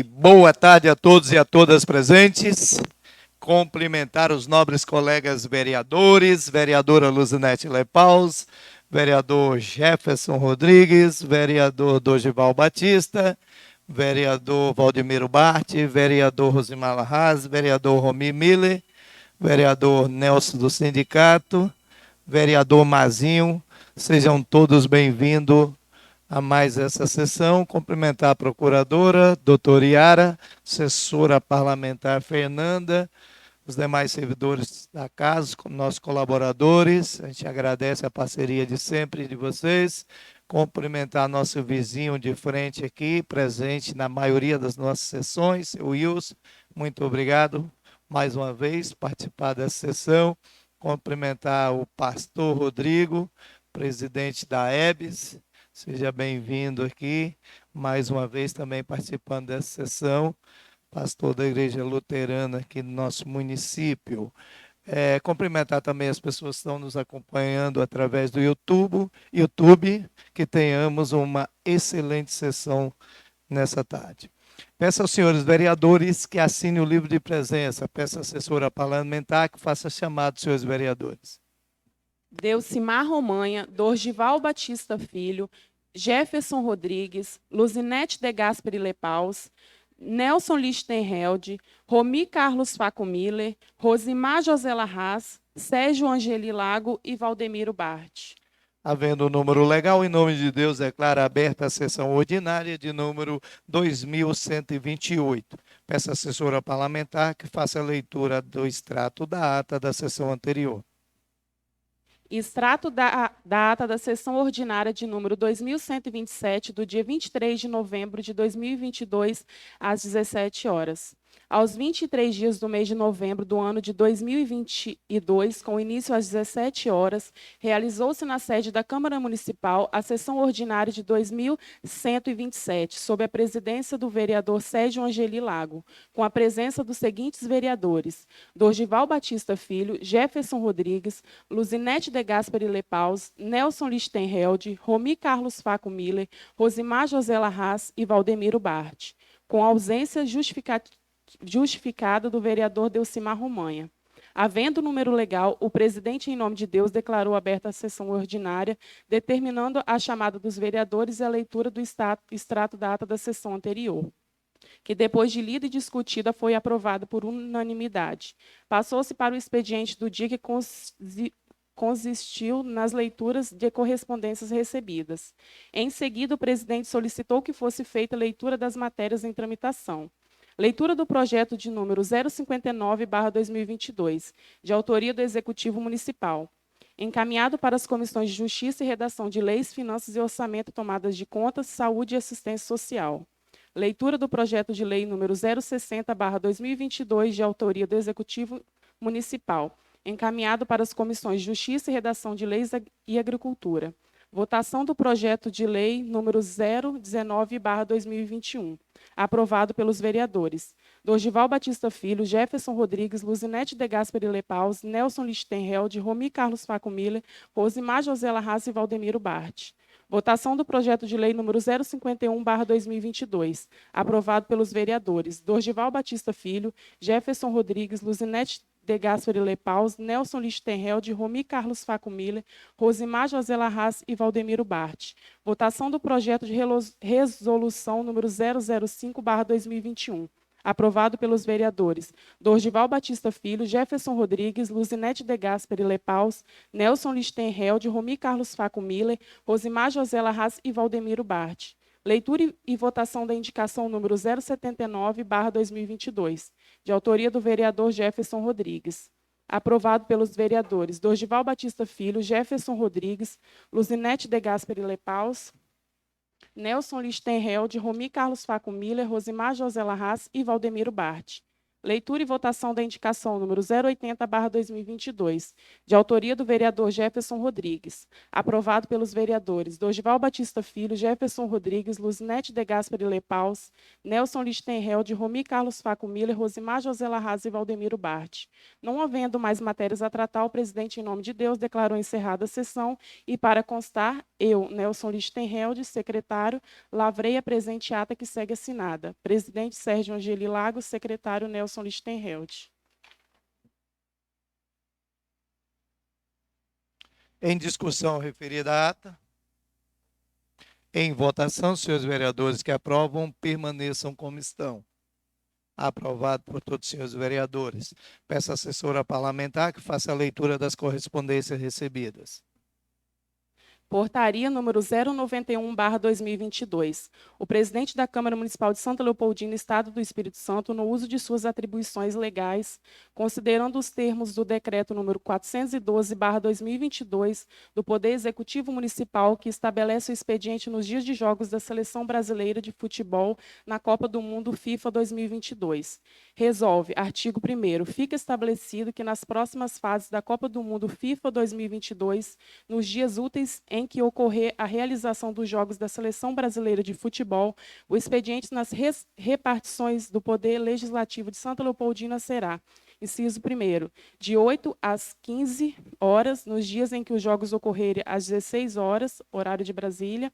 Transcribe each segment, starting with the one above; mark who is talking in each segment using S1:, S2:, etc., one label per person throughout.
S1: Boa tarde a todos e a todas presentes. Cumprimentar os nobres colegas vereadores, vereadora Luzinete Lepaus, vereador Jefferson Rodrigues, vereador Dorival Batista, vereador Valdemiro Bart, vereador Rosimar Larraz, vereador Romi Miller, vereador Nelson do Sindicato, vereador Mazinho. Sejam todos bem-vindos a mais essa sessão. Cumprimentar a procuradora, doutora Iara, assessora parlamentar Fernanda, os demais servidores da casa, nossos colaboradores. A gente agradece a parceria de sempre de vocês. Cumprimentar nosso vizinho de frente aqui, presente na maioria das nossas sessões, o Wilson. Muito obrigado mais uma vez participar dessa sessão. Cumprimentar o pastor Rodrigo, presidente da EBS. Seja bem-vindo aqui, mais uma vez também participando dessa sessão, pastor da Igreja Luterana aqui no nosso município. Cumprimentar também as pessoas que estão nos acompanhando através do YouTube, que tenhamos uma excelente sessão nessa tarde. Peço aos senhores vereadores que assinem o livro de presença, peço à assessora parlamentar que faça chamado dos senhores vereadores.
S2: Delcimar Romanha, Dorgival Batista Filho, Jefferson Rodrigues, Luzinete de Gasperi Lepaus, Nelson Lichtenheld, Romi Carlos Faco Miller, Rosimar José Larraz, Sérgio Angeli Lago e Valdemiro Bart.
S1: Havendo o número legal, em nome de Deus, declaro aberta a sessão ordinária de número 2128. Peço à assessora parlamentar que faça a leitura do extrato da ata da sessão anterior.
S2: Extrato da ata da sessão ordinária de número 2127, do dia 23 de novembro de 2022, às 17 horas. Aos 23 dias do mês de novembro do ano de 2022, com início às 17 horas, realizou-se na sede da Câmara Municipal a sessão ordinária de 2127, sob a presidência do vereador Sérgio Angeli Lago, com a presença dos seguintes vereadores: Dorgival Batista Filho, Jefferson Rodrigues, Luzinete de Gasperi Lepaus, Nelson Lichtenheld, Romi Carlos Faco Miller, Rosimar José Larraz e Valdemiro Bart, com ausência justificada do vereador Delcimar Romanha. Havendo número legal, o presidente, em nome de Deus, declarou aberta a sessão ordinária, determinando a chamada dos vereadores e a leitura do extrato da ata da sessão anterior, que depois de lida e discutida foi aprovada por unanimidade. Passou-se para o expediente do dia que consistiu nas leituras de correspondências recebidas. Em seguida, o presidente solicitou que fosse feita a leitura das matérias em tramitação. Leitura do projeto de número 059/2022, de autoria do Executivo Municipal, encaminhado para as comissões de Justiça e Redação de Leis, Finanças e Orçamento, Tomadas de Contas, Saúde e Assistência Social. Leitura do projeto de lei número 060/2022, de autoria do Executivo Municipal, encaminhado para as comissões de Justiça e Redação de Leis e Agricultura. Votação do projeto de lei número 019/2021, aprovado pelos vereadores Dorgival Batista Filho, Jefferson Rodrigues, Luzinete de Gasperi Lepaus, Nelson Lichtenheld, Romi Carlos Faco Miller, Rosimar José Larraz e Valdemiro Bart. Votação do projeto de lei número 051/2022, aprovado pelos vereadores Dorgival Batista Filho, Jefferson Rodrigues, Luzinete de Gasperi Lepaus, Nelson Lichtenheld, Romi Carlos Faco Miller, Rosimar José Larraz e Valdemiro Bart. Votação do projeto de resolução número 005/2021, aprovado pelos vereadores Dorgival Batista Filho, Jefferson Rodrigues, Luzinete de Gasperi Lepaus, Nelson Lichtenheld, Romi Carlos Faco Miller, Rosimar José Larraz e Valdemiro Bart. Leitura e votação da indicação número 079/2022, de autoria do vereador Jefferson Rodrigues. Aprovado pelos vereadores Dorgival Batista Filho, Jefferson Rodrigues, Luzinete de Gasperi Lepaus, Nelson Lichtenheld, Romi Carlos Faco Miller, Rosimar José Larraz e Valdemiro Bart. Leitura e votação da indicação número 080/2022, de autoria do vereador Jefferson Rodrigues, aprovado pelos vereadores Dorival Batista Filho, Jefferson Rodrigues, Luzinete de Gasperi Lepaus, Nelson Lichtenheld, Romi Carlos Faco Miller, Rosimar José Larraz e Valdemiro Bart. Não havendo mais matérias a tratar, o presidente, em nome de Deus, declarou encerrada a sessão e, para constar, eu, Nelson Lichtenheld, secretário, lavrei a presente ata que segue assinada. Presidente Sérgio Angeli Lagos, secretário Nelson Lichtenheld.
S1: Em discussão referida à ata. Em votação, senhores vereadores que aprovam, permaneçam como estão. Aprovado por todos os senhores vereadores. Peço à assessora parlamentar que faça a leitura das correspondências recebidas.
S2: Portaria número 091/2022. O presidente da Câmara Municipal de Santa Leopoldina, Estado do Espírito Santo, no uso de suas atribuições legais, considerando os termos do decreto número 412/2022 do Poder Executivo Municipal, que estabelece o expediente nos dias de jogos da Seleção Brasileira de Futebol na Copa do Mundo FIFA 2022. Resolve, artigo 1º, fica estabelecido que nas próximas fases da Copa do Mundo FIFA 2022, nos dias úteis em que ocorrer a realização dos Jogos da Seleção Brasileira de Futebol, o expediente nas repartições do Poder Legislativo de Santa Leopoldina será: inciso 1º, de 8 às 15 horas, nos dias em que os jogos ocorrerem às 16 horas, horário de Brasília.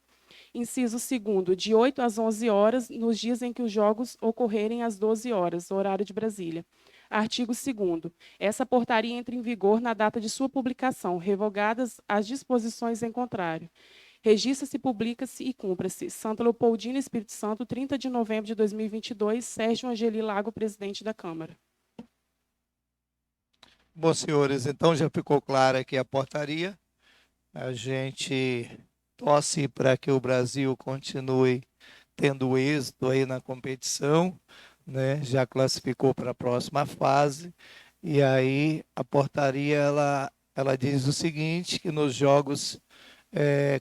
S2: Inciso 2º, de 8 às 11 horas, nos dias em que os jogos ocorrerem às 12 horas, horário de Brasília. Artigo 2º. Essa portaria entra em vigor na data de sua publicação, revogadas as disposições em contrário. Registra-se, publica-se e cumpra-se. Santa Leopoldina, Espírito Santo, 30 de novembro de 2022. Sérgio Angeli Lago, presidente da Câmara.
S1: Bom, senhores, então já ficou clara aqui a portaria. A gente torce para que o Brasil continue tendo êxito aí na competição, né? Já classificou para a próxima fase. E aí a portaria ela diz o seguinte, que nos jogos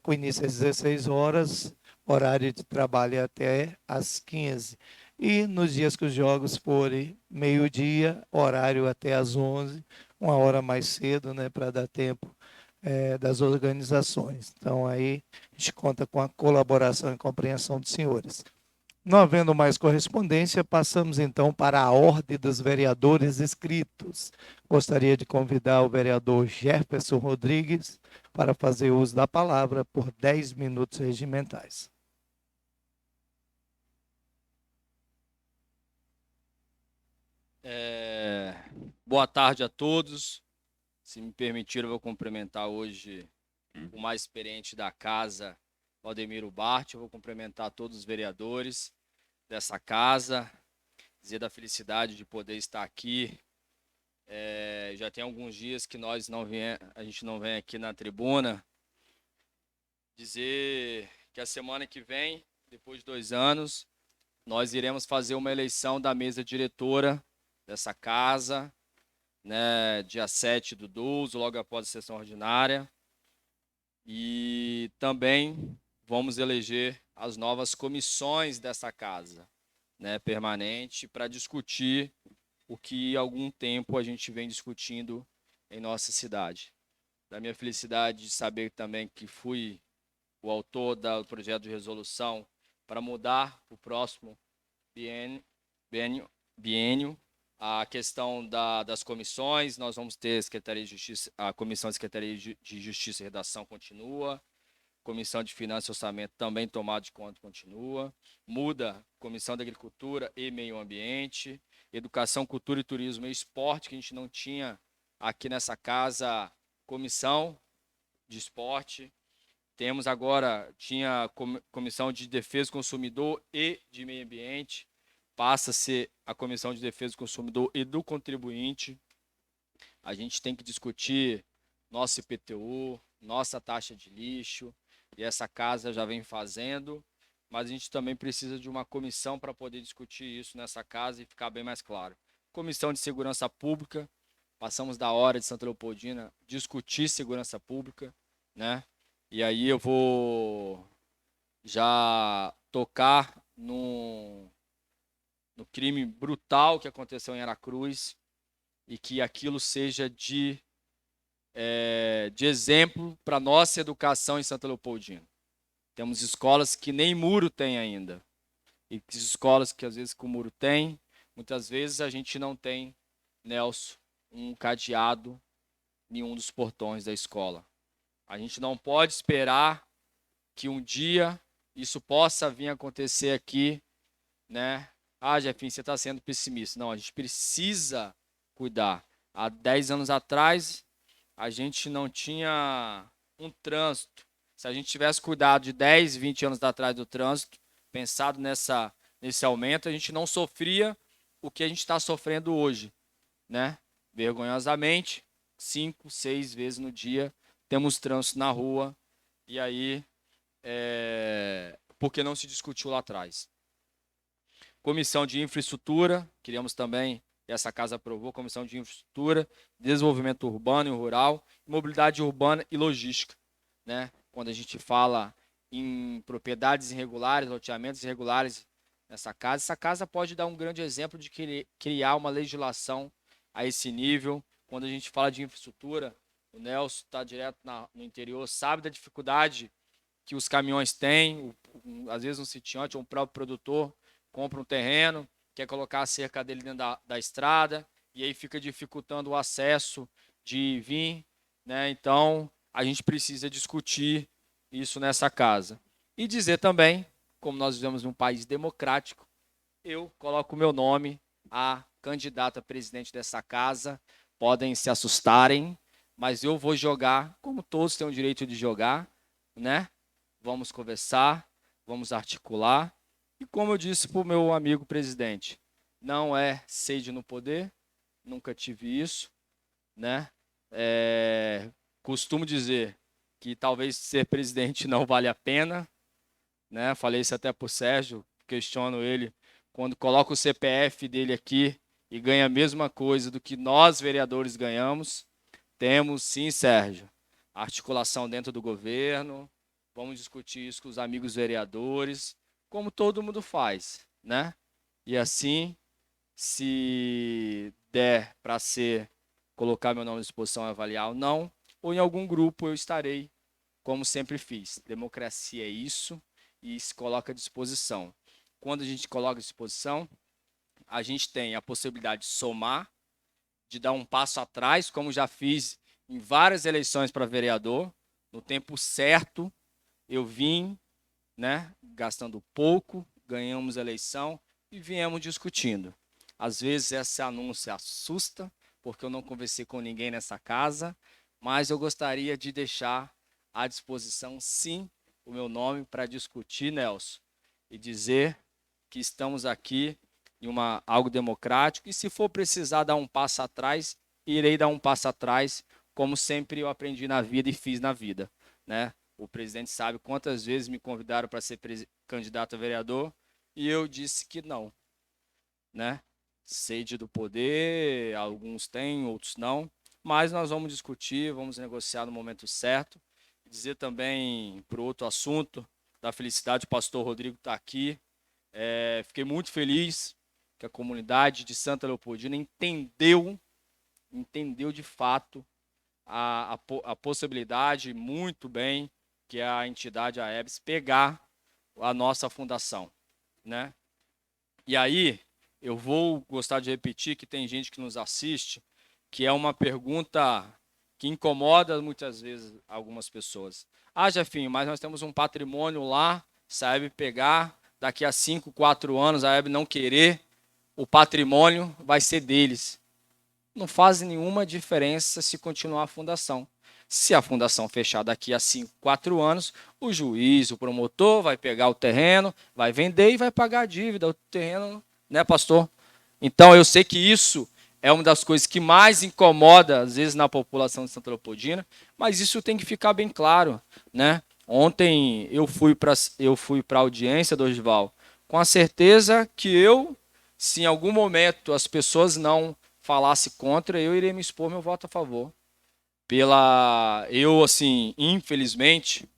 S1: com início às 16 horas, horário de trabalho até às 15. E nos dias que os jogos forem meio-dia, horário até às 11, uma hora mais cedo, né, para dar tempo das organizações. Então, aí a gente conta com a colaboração e compreensão dos senhores. Não havendo mais correspondência, passamos então para a ordem dos vereadores inscritos. Gostaria de convidar o vereador Jefferson Rodrigues para fazer uso da palavra por 10 minutos regimentais.
S3: Boa tarde a todos. Se me permitir, eu vou cumprimentar hoje o mais experiente da casa, Valdemiro Bart. Eu vou cumprimentar todos os vereadores dessa casa, dizer da felicidade de poder estar aqui. Já tem alguns dias que a gente não vem aqui na tribuna. Dizer que a semana que vem, depois de 2 anos, nós iremos fazer uma eleição da mesa diretora dessa casa, né, dia 7/12, logo após a sessão ordinária. E também vamos eleger as novas comissões dessa casa, né, permanente, para discutir o que há algum tempo a gente vem discutindo em nossa cidade. Da minha felicidade de saber também que fui o autor do projeto de resolução para mudar para o próximo biênio a questão das comissões. Nós vamos ter Secretaria de Justiça, a Comissão de Secretaria de Justiça e Redação continua, Comissão de Finanças e Orçamento também tomada de conta continua, muda Comissão de Agricultura e Meio Ambiente, Educação, Cultura e Turismo e Esporte, que a gente não tinha aqui nessa casa comissão de esporte. Temos agora, tinha Comissão de Defesa do Consumidor e de Meio Ambiente, passa a ser a Comissão de Defesa do Consumidor e do Contribuinte. A gente tem que discutir nosso IPTU, nossa taxa de lixo, e essa casa já vem fazendo, mas a gente também precisa de uma comissão para poder discutir isso nessa casa e ficar bem mais claro. Comissão de Segurança Pública, passamos da hora de Santa Leopoldina discutir segurança pública, né? E aí eu vou já tocar num no crime brutal que aconteceu em Aracruz, e que aquilo seja de exemplo para a nossa educação em Santa Leopoldina. Temos escolas que nem muro tem ainda. E escolas que às vezes com muro tem, muitas vezes a gente não tem, Nelson, um cadeado em um dos portões da escola. A gente não pode esperar que um dia isso possa vir a acontecer aqui, né? Jefinho, você está sendo pessimista. Não, a gente precisa cuidar. Há 10 anos atrás, a gente não tinha um trânsito. Se a gente tivesse cuidado de 10, 20 anos atrás do trânsito, pensado nesse aumento, a gente não sofria o que a gente está sofrendo hoje, né? Vergonhosamente, 5, 6 vezes no dia, temos trânsito na rua, e aí, porque não se discutiu lá atrás. Comissão de Infraestrutura, queríamos também, essa casa aprovou, Comissão de Infraestrutura, Desenvolvimento Urbano e Rural, Mobilidade Urbana e Logística, né? Quando a gente fala em propriedades irregulares, loteamentos irregulares nessa casa, essa casa pode dar um grande exemplo de criar uma legislação a esse nível. Quando a gente fala de infraestrutura, o Nelson está direto no interior, sabe da dificuldade que os caminhões têm, às vezes um sitiante ou um próprio produtor compra um terreno, quer colocar a cerca dele dentro da estrada, e aí fica dificultando o acesso de vir, né? Então, a gente precisa discutir isso nessa casa. E dizer também, como nós vivemos num país democrático, eu coloco o meu nome a candidata a presidente dessa casa. Podem se assustarem, mas eu vou jogar, como todos têm o direito de jogar, né? Vamos conversar, vamos articular. E como eu disse para o meu amigo presidente, não é sede no poder, nunca tive isso, né? Costumo dizer que talvez ser presidente não vale a pena, né? Falei isso até para o Sérgio, questiono ele, quando coloca o CPF dele aqui e ganha a mesma coisa do que nós vereadores ganhamos. Temos sim, Sérgio, articulação dentro do governo, vamos discutir isso com os amigos vereadores, como todo mundo faz, né? E assim, se der para colocar meu nome à disposição e avaliar ou não, ou em algum grupo eu estarei, como sempre fiz. Democracia é isso, e se coloca à disposição. Quando a gente coloca à disposição, a gente tem a possibilidade de somar, de dar um passo atrás, como já fiz em várias eleições para vereador. No tempo certo, eu vim, né, gastando pouco, ganhamos a eleição e viemos discutindo. Às vezes esse anúncio assusta, porque eu não conversei com ninguém nessa casa, mas eu gostaria de deixar à disposição, sim, o meu nome para discutir, Nelson, e dizer que estamos aqui em algo democrático, e se for precisar dar um passo atrás, irei dar um passo atrás, como sempre eu aprendi na vida e fiz na vida, né? O presidente sabe quantas vezes me convidaram para ser candidato a vereador e eu disse que não, né? Sede do poder, alguns têm, outros não, mas nós vamos discutir, vamos negociar no momento certo. Dizer também, para outro assunto, da felicidade, o pastor Rodrigo está aqui. Fiquei muito feliz que a comunidade de Santa Leopoldina entendeu de fato a possibilidade, muito bem, que é a entidade AEBS pegar a nossa fundação, né? E aí, eu vou gostar de repetir que tem gente que nos assiste, que é uma pergunta que incomoda muitas vezes algumas pessoas. Jefinho, mas nós temos um patrimônio lá, se a AEB pegar, daqui a 5, 4 anos, a AEB não querer, o patrimônio vai ser deles. Não faz nenhuma diferença se continuar a fundação. Se a fundação fechar daqui a 5, 4 anos, o juiz, o promotor vai pegar o terreno, vai vender e vai pagar a dívida, o terreno, né, pastor? Então, eu sei que isso é uma das coisas que mais incomoda, às vezes, na população de Santa Leopoldina, mas isso tem que ficar bem claro, né? Ontem eu fui para a audiência, Dorival, com a certeza que se em algum momento as pessoas não falassem contra, eu irei me expor meu voto a favor. Eu, assim, infelizmente,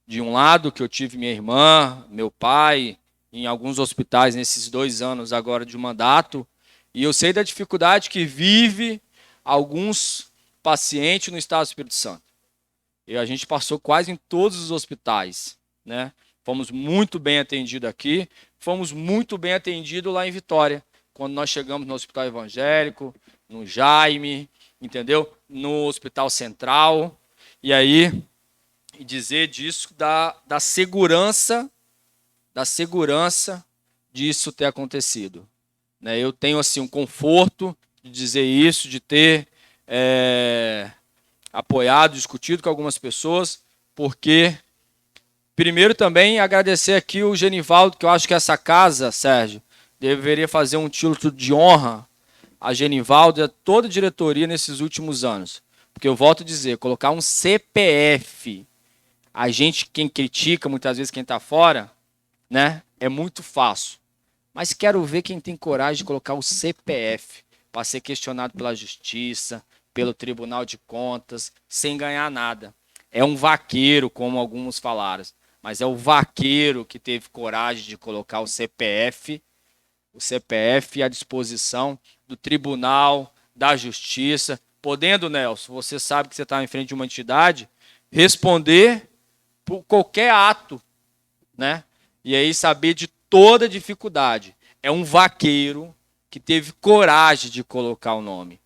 S3: de um lado que eu tive minha irmã, meu pai, em alguns hospitais nesses 2 anos agora de mandato, e eu sei da dificuldade que vive alguns pacientes no estado do Espírito Santo. E a gente passou quase em todos os hospitais, né? Fomos muito bem atendidos aqui, fomos muito bem atendidos lá em Vitória, quando nós chegamos no Hospital Evangélico, no Jaime, entendeu? No Hospital Central. E aí, e dizer disso da segurança disso ter acontecido, né? Eu tenho assim um conforto de dizer isso, de ter apoiado, discutido com algumas pessoas, porque primeiro também agradecer aqui o Genivaldo, que eu acho que essa casa, Sérgio, deveria fazer um título de honra a Genivaldo e a toda a diretoria nesses últimos anos. Porque eu volto a dizer, colocar um CPF, a gente, quem critica, muitas vezes quem está fora, né, é muito fácil. Mas quero ver quem tem coragem de colocar o CPF para ser questionado pela justiça, pelo Tribunal de Contas, sem ganhar nada. É um vaqueiro, como alguns falaram, mas é o vaqueiro que teve coragem de colocar o CPF à disposição do Tribunal, da Justiça, podendo, Nelson, você sabe que você está em frente de uma entidade, responder por qualquer ato, né? E aí saber de toda a dificuldade. É um vaqueiro que teve coragem de colocar o nome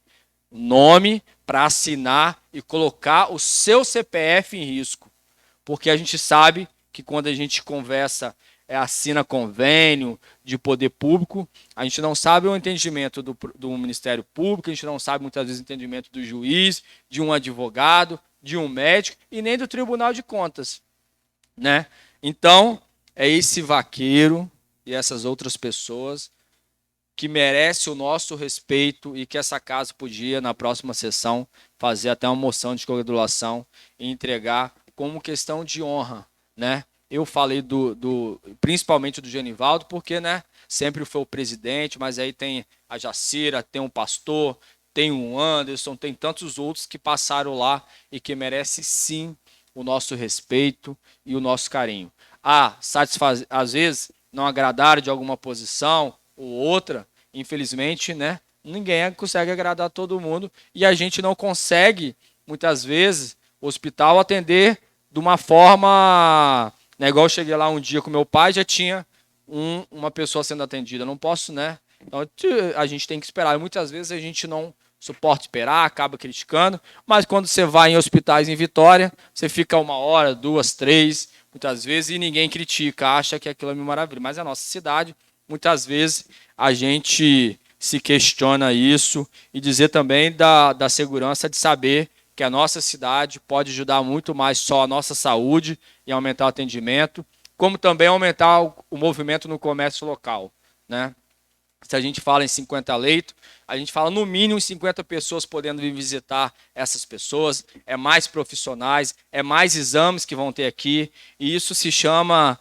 S3: para assinar e colocar o seu CPF em risco. Porque a gente sabe que quando a gente conversa, assina convênio de poder público, a gente não sabe o entendimento do Ministério Público, a gente não sabe muitas vezes o entendimento do juiz, de um advogado, de um médico e nem do Tribunal de Contas, né? Então, é esse vaqueiro e essas outras pessoas que merece o nosso respeito e que essa casa podia, na próxima sessão, fazer até uma moção de congratulação e entregar como questão de honra, né? Eu falei principalmente do Genivaldo, porque, né, sempre foi o presidente, mas aí tem a Jacira, tem um pastor, tem o Anderson, tem tantos outros que passaram lá e que merece sim o nosso respeito e o nosso carinho. Às vezes não agradaram de alguma posição ou outra, infelizmente, né, ninguém consegue agradar todo mundo e a gente não consegue, muitas vezes, o hospital atender de uma forma, né, igual eu cheguei lá um dia com meu pai, já tinha uma pessoa sendo atendida, eu não posso, né? Então a gente tem que esperar, e muitas vezes a gente não suporta esperar, acaba criticando, mas quando você vai em hospitais em Vitória, você fica 1 hora, 2, 3, muitas vezes, e ninguém critica, acha que aquilo é uma maravilha. Mas a nossa cidade, muitas vezes, a gente se questiona isso e dizer também da segurança de saber que a nossa cidade pode ajudar muito mais só a nossa saúde e aumentar o atendimento, como também aumentar o movimento no comércio local, né? Se a gente fala em 50 leitos, a gente fala no mínimo 50 pessoas podendo vir visitar essas pessoas, é mais profissionais, é mais exames que vão ter aqui, e isso se chama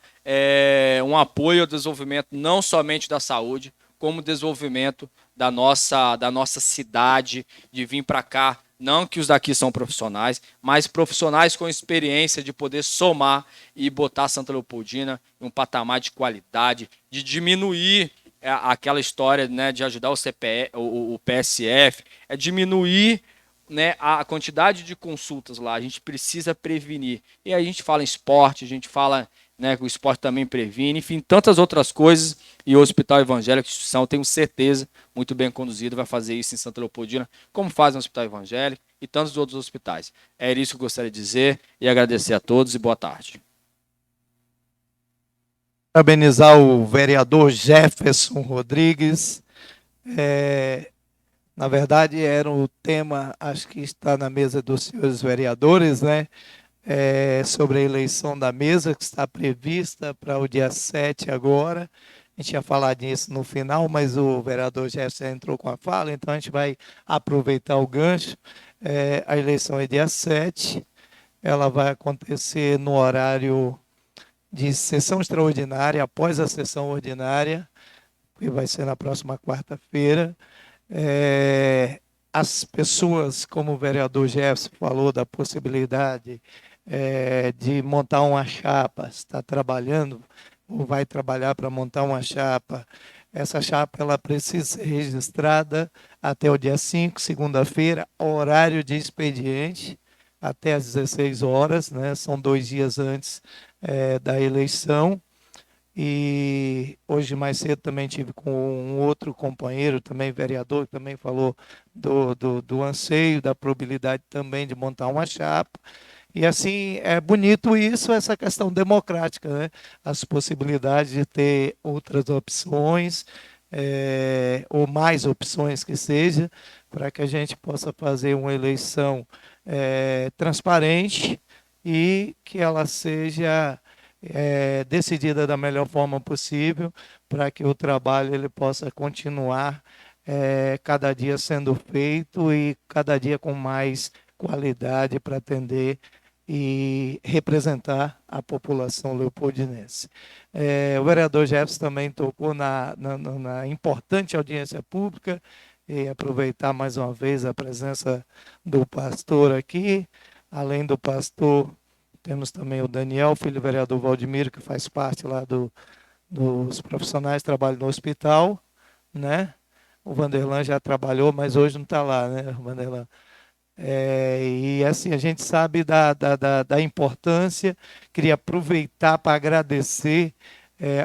S3: um apoio ao desenvolvimento não somente da saúde, como desenvolvimento da nossa cidade, de vir para cá, não que os daqui são profissionais, mas profissionais com experiência de poder somar e botar Santa Leopoldina em um patamar de qualidade, de diminuir aquela história, né, de ajudar o PSF, é diminuir, né, a quantidade de consultas lá. A gente precisa prevenir. E aí a gente fala em esporte, a gente fala, né, que o esporte também previne, enfim, tantas outras coisas. E o Hospital Evangélico, instituição, tenho certeza, muito bem conduzido, vai fazer isso em Santa Leopoldina, como faz no Hospital Evangélico e tantos outros hospitais. É isso que eu gostaria de dizer e agradecer a todos e boa tarde.
S1: Parabenizar o vereador Jefferson Rodrigues. Na verdade, era o tema, acho que está na mesa dos senhores vereadores, né? Sobre a eleição da mesa, que está prevista para o dia 7 agora. A gente ia falar disso no final, mas o vereador Jefferson entrou com a fala, então a gente vai aproveitar o gancho. A eleição é dia 7, ela vai acontecer no horário de sessão extraordinária, após a sessão ordinária, que vai ser na próxima quarta-feira. As pessoas, como o vereador Jefferson falou, da possibilidade de montar uma chapa, está trabalhando ou vai trabalhar para montar uma chapa, essa chapa ela precisa ser registrada até o dia 5, segunda-feira, horário de expediente, até às 16 horas, né? São 2 dias antes da eleição. E hoje mais cedo também tive com um outro companheiro, também vereador, que também falou do anseio, da probabilidade também de montar uma chapa. E assim, é bonito isso, essa questão democrática, né? As possibilidades de ter outras opções, ou mais opções que seja, para que a gente possa fazer uma eleição transparente e que ela seja decidida da melhor forma possível, para que o trabalho ele possa continuar cada dia sendo feito e cada dia com mais qualidade para atender e representar a população leopoldinense. O vereador Jefferson também tocou na importante audiência pública, e aproveitar mais uma vez a presença do pastor aqui. Além do pastor, temos também o Daniel, filho do vereador Valdemiro, que faz parte lá dos profissionais que trabalham no hospital, né? O Vanderlan já trabalhou, mas hoje não está lá, né, Vanderlan? E assim, a gente sabe da importância. Queria aproveitar para agradecer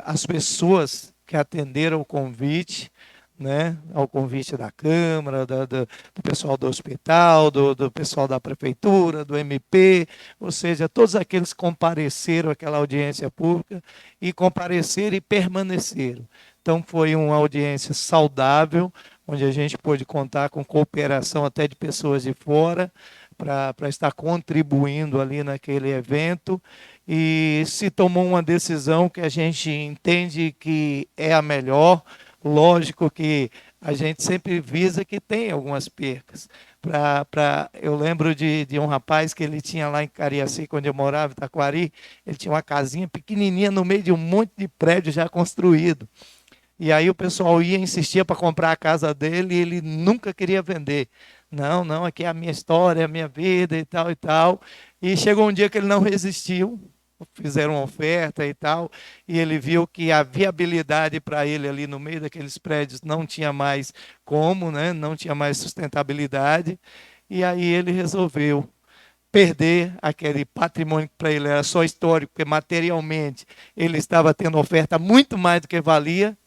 S1: as pessoas que atenderam o convite, né, ao convite da Câmara, do pessoal do hospital, do pessoal da Prefeitura, do MP, ou seja, todos aqueles que compareceram àquela audiência pública e compareceram e permaneceram. Então, foi uma audiência saudável, onde a gente pôde contar com cooperação até de pessoas de fora, para estar contribuindo ali naquele evento, e se tomou uma decisão que a gente entende que é a melhor. Lógico que a gente sempre visa que tem algumas percas. Eu lembro de um rapaz que ele tinha lá em Cariacica, onde eu morava, em Taquari, ele tinha uma casinha pequenininha no meio de um monte de prédio já construído. E aí o pessoal ia, insistia para comprar a casa dele e ele nunca queria vender. Não, não, aqui é a minha história, é a minha vida e tal e tal. E chegou um dia que ele não resistiu, fizeram uma oferta e tal, e ele viu que a viabilidade para ele ali no meio daqueles prédios não tinha mais como, né? Não tinha mais sustentabilidade. E aí ele resolveu perder aquele patrimônio que para ele era só histórico, porque materialmente ele estava tendo oferta muito mais do que valia.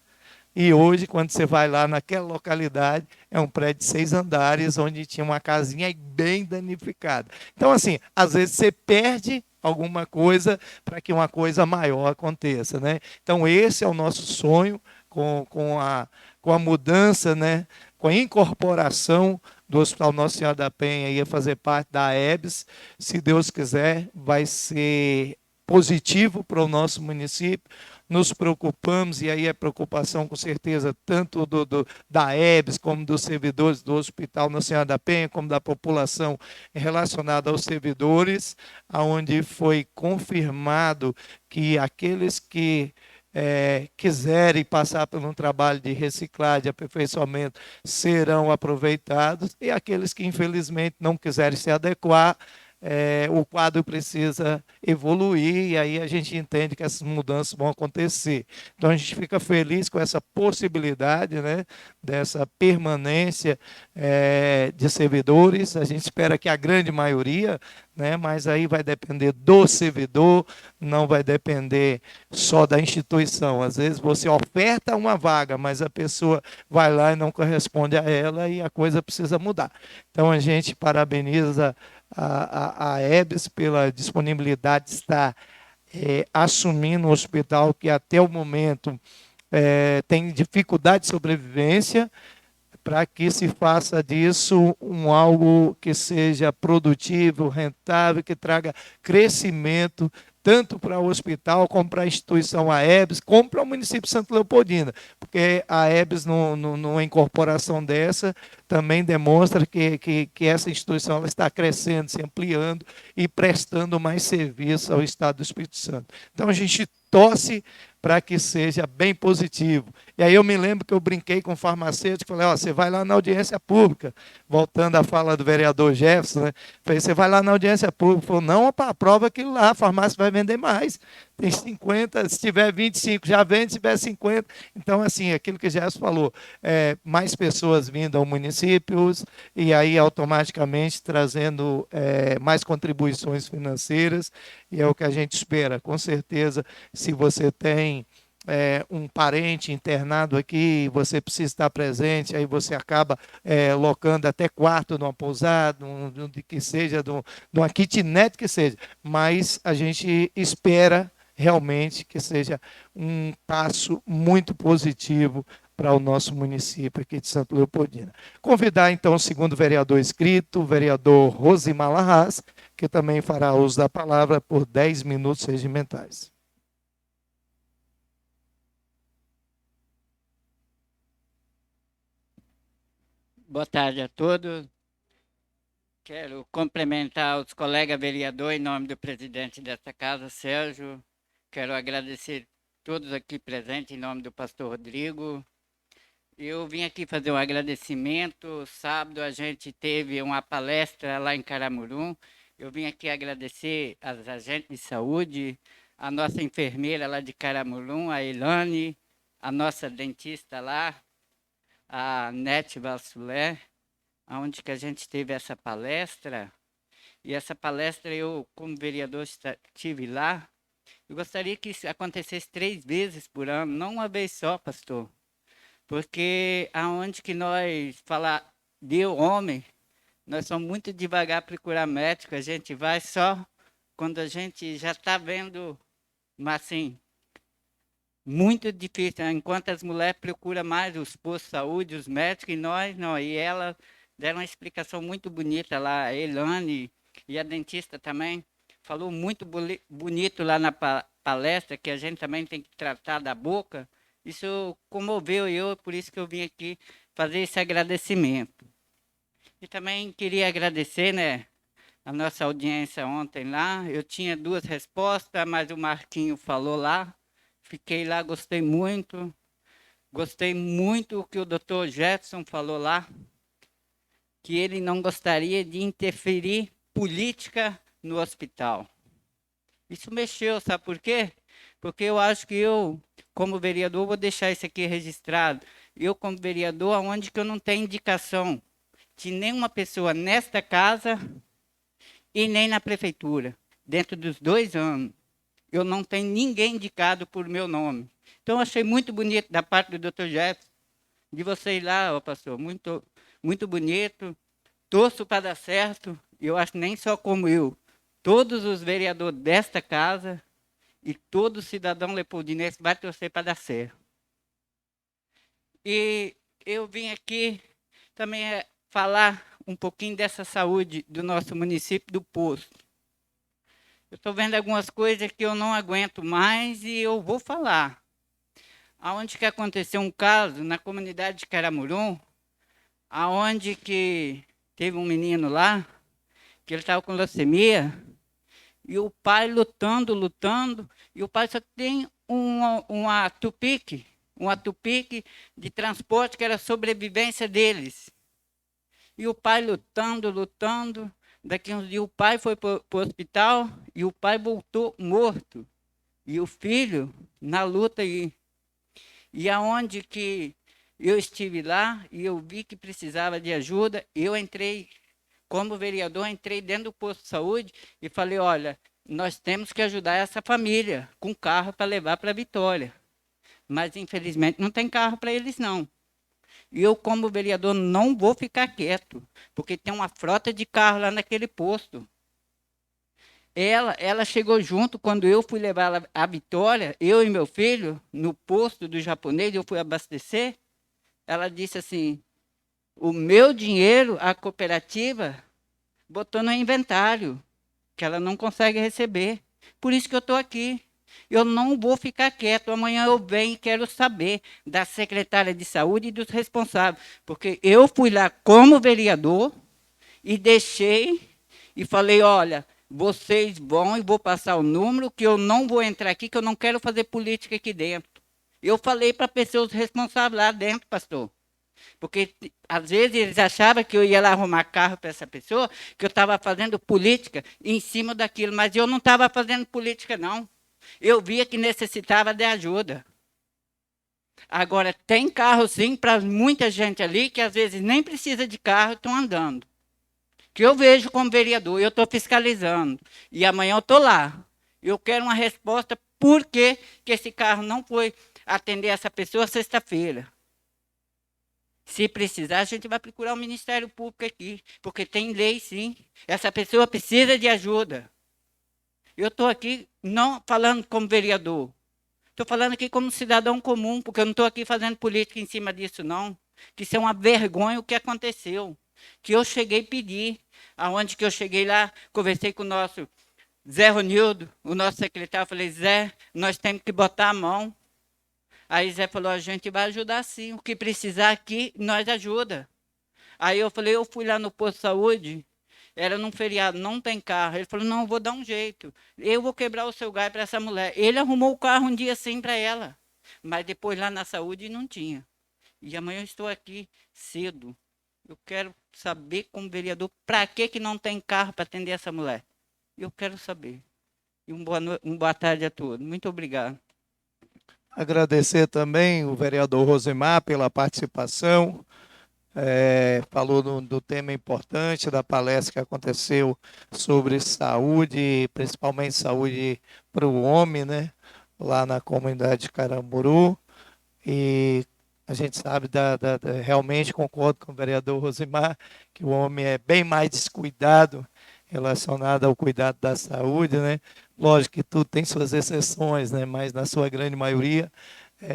S1: E hoje, quando você vai lá naquela localidade, é um prédio de 6 andares, onde tinha uma casinha bem danificada. Então, assim, às vezes você perde alguma coisa para que uma coisa maior aconteça, né? Então, esse é o nosso sonho com a mudança, né? Com a incorporação do Hospital Nossa Senhora da Penha, ia fazer parte da AEBS. Se Deus quiser, vai ser positivo para o nosso município. Nos preocupamos, e aí é preocupação com certeza tanto da EBS, como dos servidores do Hospital Nossa Senhora da Penha, como da população relacionada aos servidores, onde foi confirmado que aqueles que quiserem passar por um trabalho de reciclagem, de aperfeiçoamento, serão aproveitados, e aqueles que infelizmente não quiserem se adequar, o quadro precisa evoluir, e aí a gente entende que essas mudanças vão acontecer. Então a gente fica feliz com essa possibilidade, né, dessa permanência de servidores. A gente espera que a grande maioria, né, mas aí vai depender do servidor, não vai depender só da instituição. Às vezes você oferta uma vaga, mas a pessoa vai lá e não corresponde a ela, e a coisa precisa mudar. Então a gente parabeniza a EBS pela disponibilidade de estar assumindo um hospital que até o momento tem dificuldade de sobrevivência, para que se faça disso algo que seja produtivo, rentável, que traga crescimento, tanto para o hospital, como para a instituição AEBS, como para o município de Santo Leopoldina, porque a AEBS, numa incorporação dessa, também demonstra que essa instituição ela está crescendo, se ampliando e prestando mais serviço ao Estado do Espírito Santo. Então, a gente torce para que seja bem positivo. E aí eu me lembro que eu brinquei com o farmacêutico, falei, você vai lá na audiência pública, voltando à fala do vereador Jefferson, né? Falei, você vai lá na audiência pública, falou, não, opa, aprova aquilo lá, a farmácia vai vender mais. tem 50, se tiver 25 já vende, se tiver 50. Então, assim, aquilo que o Gerson falou, mais pessoas vindo ao município e aí automaticamente trazendo mais contribuições financeiras, e é o que a gente espera. Com certeza, se você tem um parente internado aqui, você precisa estar presente, aí você acaba locando até quarto numa pousada, de que seja, numa kitnet que seja, mas a gente espera realmente que seja um passo muito positivo para o nosso município aqui de Santo Leopoldina. Convidar então o segundo vereador inscrito, o vereador Rosimar Larraz, que também fará uso da palavra por 10 minutos regimentais.
S4: Boa tarde a todos. Quero cumprimentar os colegas vereadores em nome do presidente desta casa, Sérgio. Quero agradecer todos aqui presentes em nome do pastor Rodrigo. Eu vim aqui fazer um agradecimento. Sábado a gente teve uma palestra lá em Caramurum. Eu vim aqui agradecer aos agentes de saúde, a nossa enfermeira lá de Caramurum, a Elane, a nossa dentista lá, a Nete Vassulé, onde que a gente teve essa palestra. E essa palestra eu, como vereador, estive lá. Eu gostaria que isso acontecesse 3 vezes por ano, não uma vez só, pastor. Porque aonde que nós falar de homem, nós somos muito devagar para procurar médico, a gente vai só quando a gente já está vendo, mas assim, muito difícil, enquanto as mulheres procuram mais os postos de saúde, os médicos, e nós não. E ela deram uma explicação muito bonita lá, a Elane e a dentista também, falou muito bonito lá na palestra, que a gente também tem que tratar da boca. Isso comoveu eu, por isso que eu vim aqui fazer esse agradecimento. E também queria agradecer, né, a nossa audiência ontem lá. Eu tinha 2 respostas, mas o Marquinho falou lá. Fiquei lá, gostei muito. Gostei muito o que o doutor Jefferson falou lá, que ele não gostaria de interferir política no hospital. Isso mexeu, sabe por quê? Porque eu acho que eu, como vereador, vou deixar isso aqui registrado. Eu, como vereador, onde que eu não tenho indicação de nenhuma pessoa nesta casa e nem na prefeitura, dentro dos 2 anos. Eu não tenho ninguém indicado por meu nome. Então, eu achei muito bonito da parte do Dr. Jefferson, de você ir lá, pastor, muito, muito bonito. Torço para dar certo, eu acho nem só como eu, todos os vereadores desta casa e todo cidadão leopoldinense vai torcer para dar certo. E eu vim aqui também falar um pouquinho dessa saúde do nosso município, do posto. Eu estou vendo algumas coisas que eu não aguento mais e eu vou falar. Aonde que aconteceu um caso na comunidade de Caramurum, aonde que teve um menino lá, que ele estava com leucemia, e o pai lutando, e o pai só tem uma tupique de transporte que era a sobrevivência deles. E o pai lutando, daqui uns dias o pai foi para o hospital e o pai voltou morto. E o filho na luta aí. E aonde que eu estive lá e eu vi que precisava de ajuda, eu entrei, como vereador, entrei dentro do posto de saúde e falei, olha, nós temos que ajudar essa família com carro para levar para Vitória. Mas, infelizmente, não tem carro para eles, não. E eu, como vereador, não vou ficar quieto, porque tem uma frota de carro lá naquele posto. Ela chegou junto quando eu fui levar ela à Vitória, eu e meu filho, no posto do japonês, eu fui abastecer. Ela disse assim, o meu dinheiro, a cooperativa, botou no inventário, que ela não consegue receber. Por isso que eu estou aqui. Eu não vou ficar quieto. Amanhã eu venho e quero saber da secretária de saúde e dos responsáveis. Porque eu fui lá como vereador e deixei e falei, olha, vocês vão e vou passar o número, que eu não vou entrar aqui, que eu não quero fazer política aqui dentro. Eu falei para pessoas responsáveis lá dentro, pastor. Porque, às vezes, eles achavam que eu ia lá arrumar carro para essa pessoa, que eu estava fazendo política em cima daquilo, mas eu não estava fazendo política, não. Eu via que necessitava de ajuda. Agora, tem carro, sim, para muita gente ali, que às vezes nem precisa de carro, estão andando. Que eu vejo como vereador, eu estou fiscalizando. E amanhã eu estou lá. Eu quero uma resposta por que esse carro não foi atender essa pessoa sexta-feira. Se precisar, a gente vai procurar o Ministério Público aqui, porque tem lei, sim. Essa pessoa precisa de ajuda. Eu estou aqui não falando como vereador. Estou falando aqui como cidadão comum, porque eu não estou aqui fazendo política em cima disso, não. Que isso é uma vergonha o que aconteceu. Que eu cheguei a pedir. Aonde que eu cheguei lá, conversei com o nosso Zé Ronildo, o nosso secretário, falei, Zé, nós temos que botar a mão. Aí Zé falou, a gente vai ajudar sim, o que precisar aqui, nós ajuda. Aí eu falei, eu fui lá no posto de saúde, era num feriado, não tem carro. Ele falou, não, eu vou dar um jeito, eu vou quebrar o seu gás para essa mulher. Ele arrumou o carro um dia sim para ela, mas depois lá na saúde não tinha. E amanhã eu estou aqui cedo. Eu quero saber, como vereador, para que não tem carro para atender essa mulher? Eu quero saber. E uma boa tarde a todos. Muito obrigado.
S1: Agradecer também o vereador Rosemar pela participação. Falou do tema importante da palestra que aconteceu sobre saúde, principalmente saúde para o homem, né? Lá na comunidade de Caramburu. E a gente sabe, realmente concordo com o vereador Rosemar, que o homem é bem mais descuidado relacionado ao cuidado da saúde, né? Lógico que tudo tem suas exceções, né? Mas na sua grande maioria,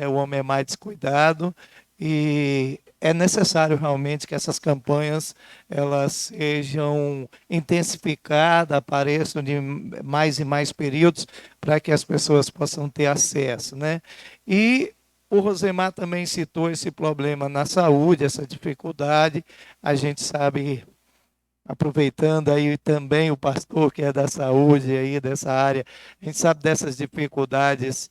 S1: o homem é mais descuidado e é necessário realmente que essas campanhas elas sejam intensificadas, apareçam de mais e mais períodos para que as pessoas possam ter acesso, né? E o Rosemar também citou esse problema na saúde, essa dificuldade. A gente sabe, aproveitando aí também o pastor que é da saúde aí dessa área, a gente sabe dessas dificuldades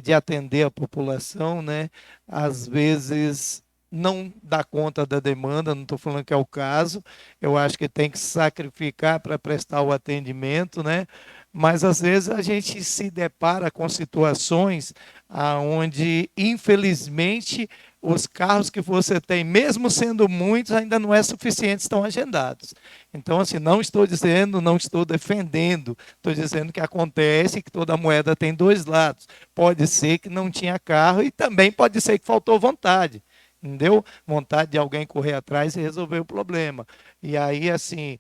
S1: de atender a população, né? Às vezes não dá conta da demanda, não estou falando que é o caso, eu acho que tem que sacrificar para prestar o atendimento, né? Mas às vezes a gente se depara com situações onde, infelizmente, os carros que você tem, mesmo sendo muitos, ainda não é suficiente, estão agendados. Então, assim, não estou dizendo, não estou defendendo, estou dizendo que acontece que toda moeda tem dois lados. Pode ser que não tinha carro e também pode ser que faltou vontade. Entendeu? Vontade de alguém correr atrás e resolver o problema. E aí, assim,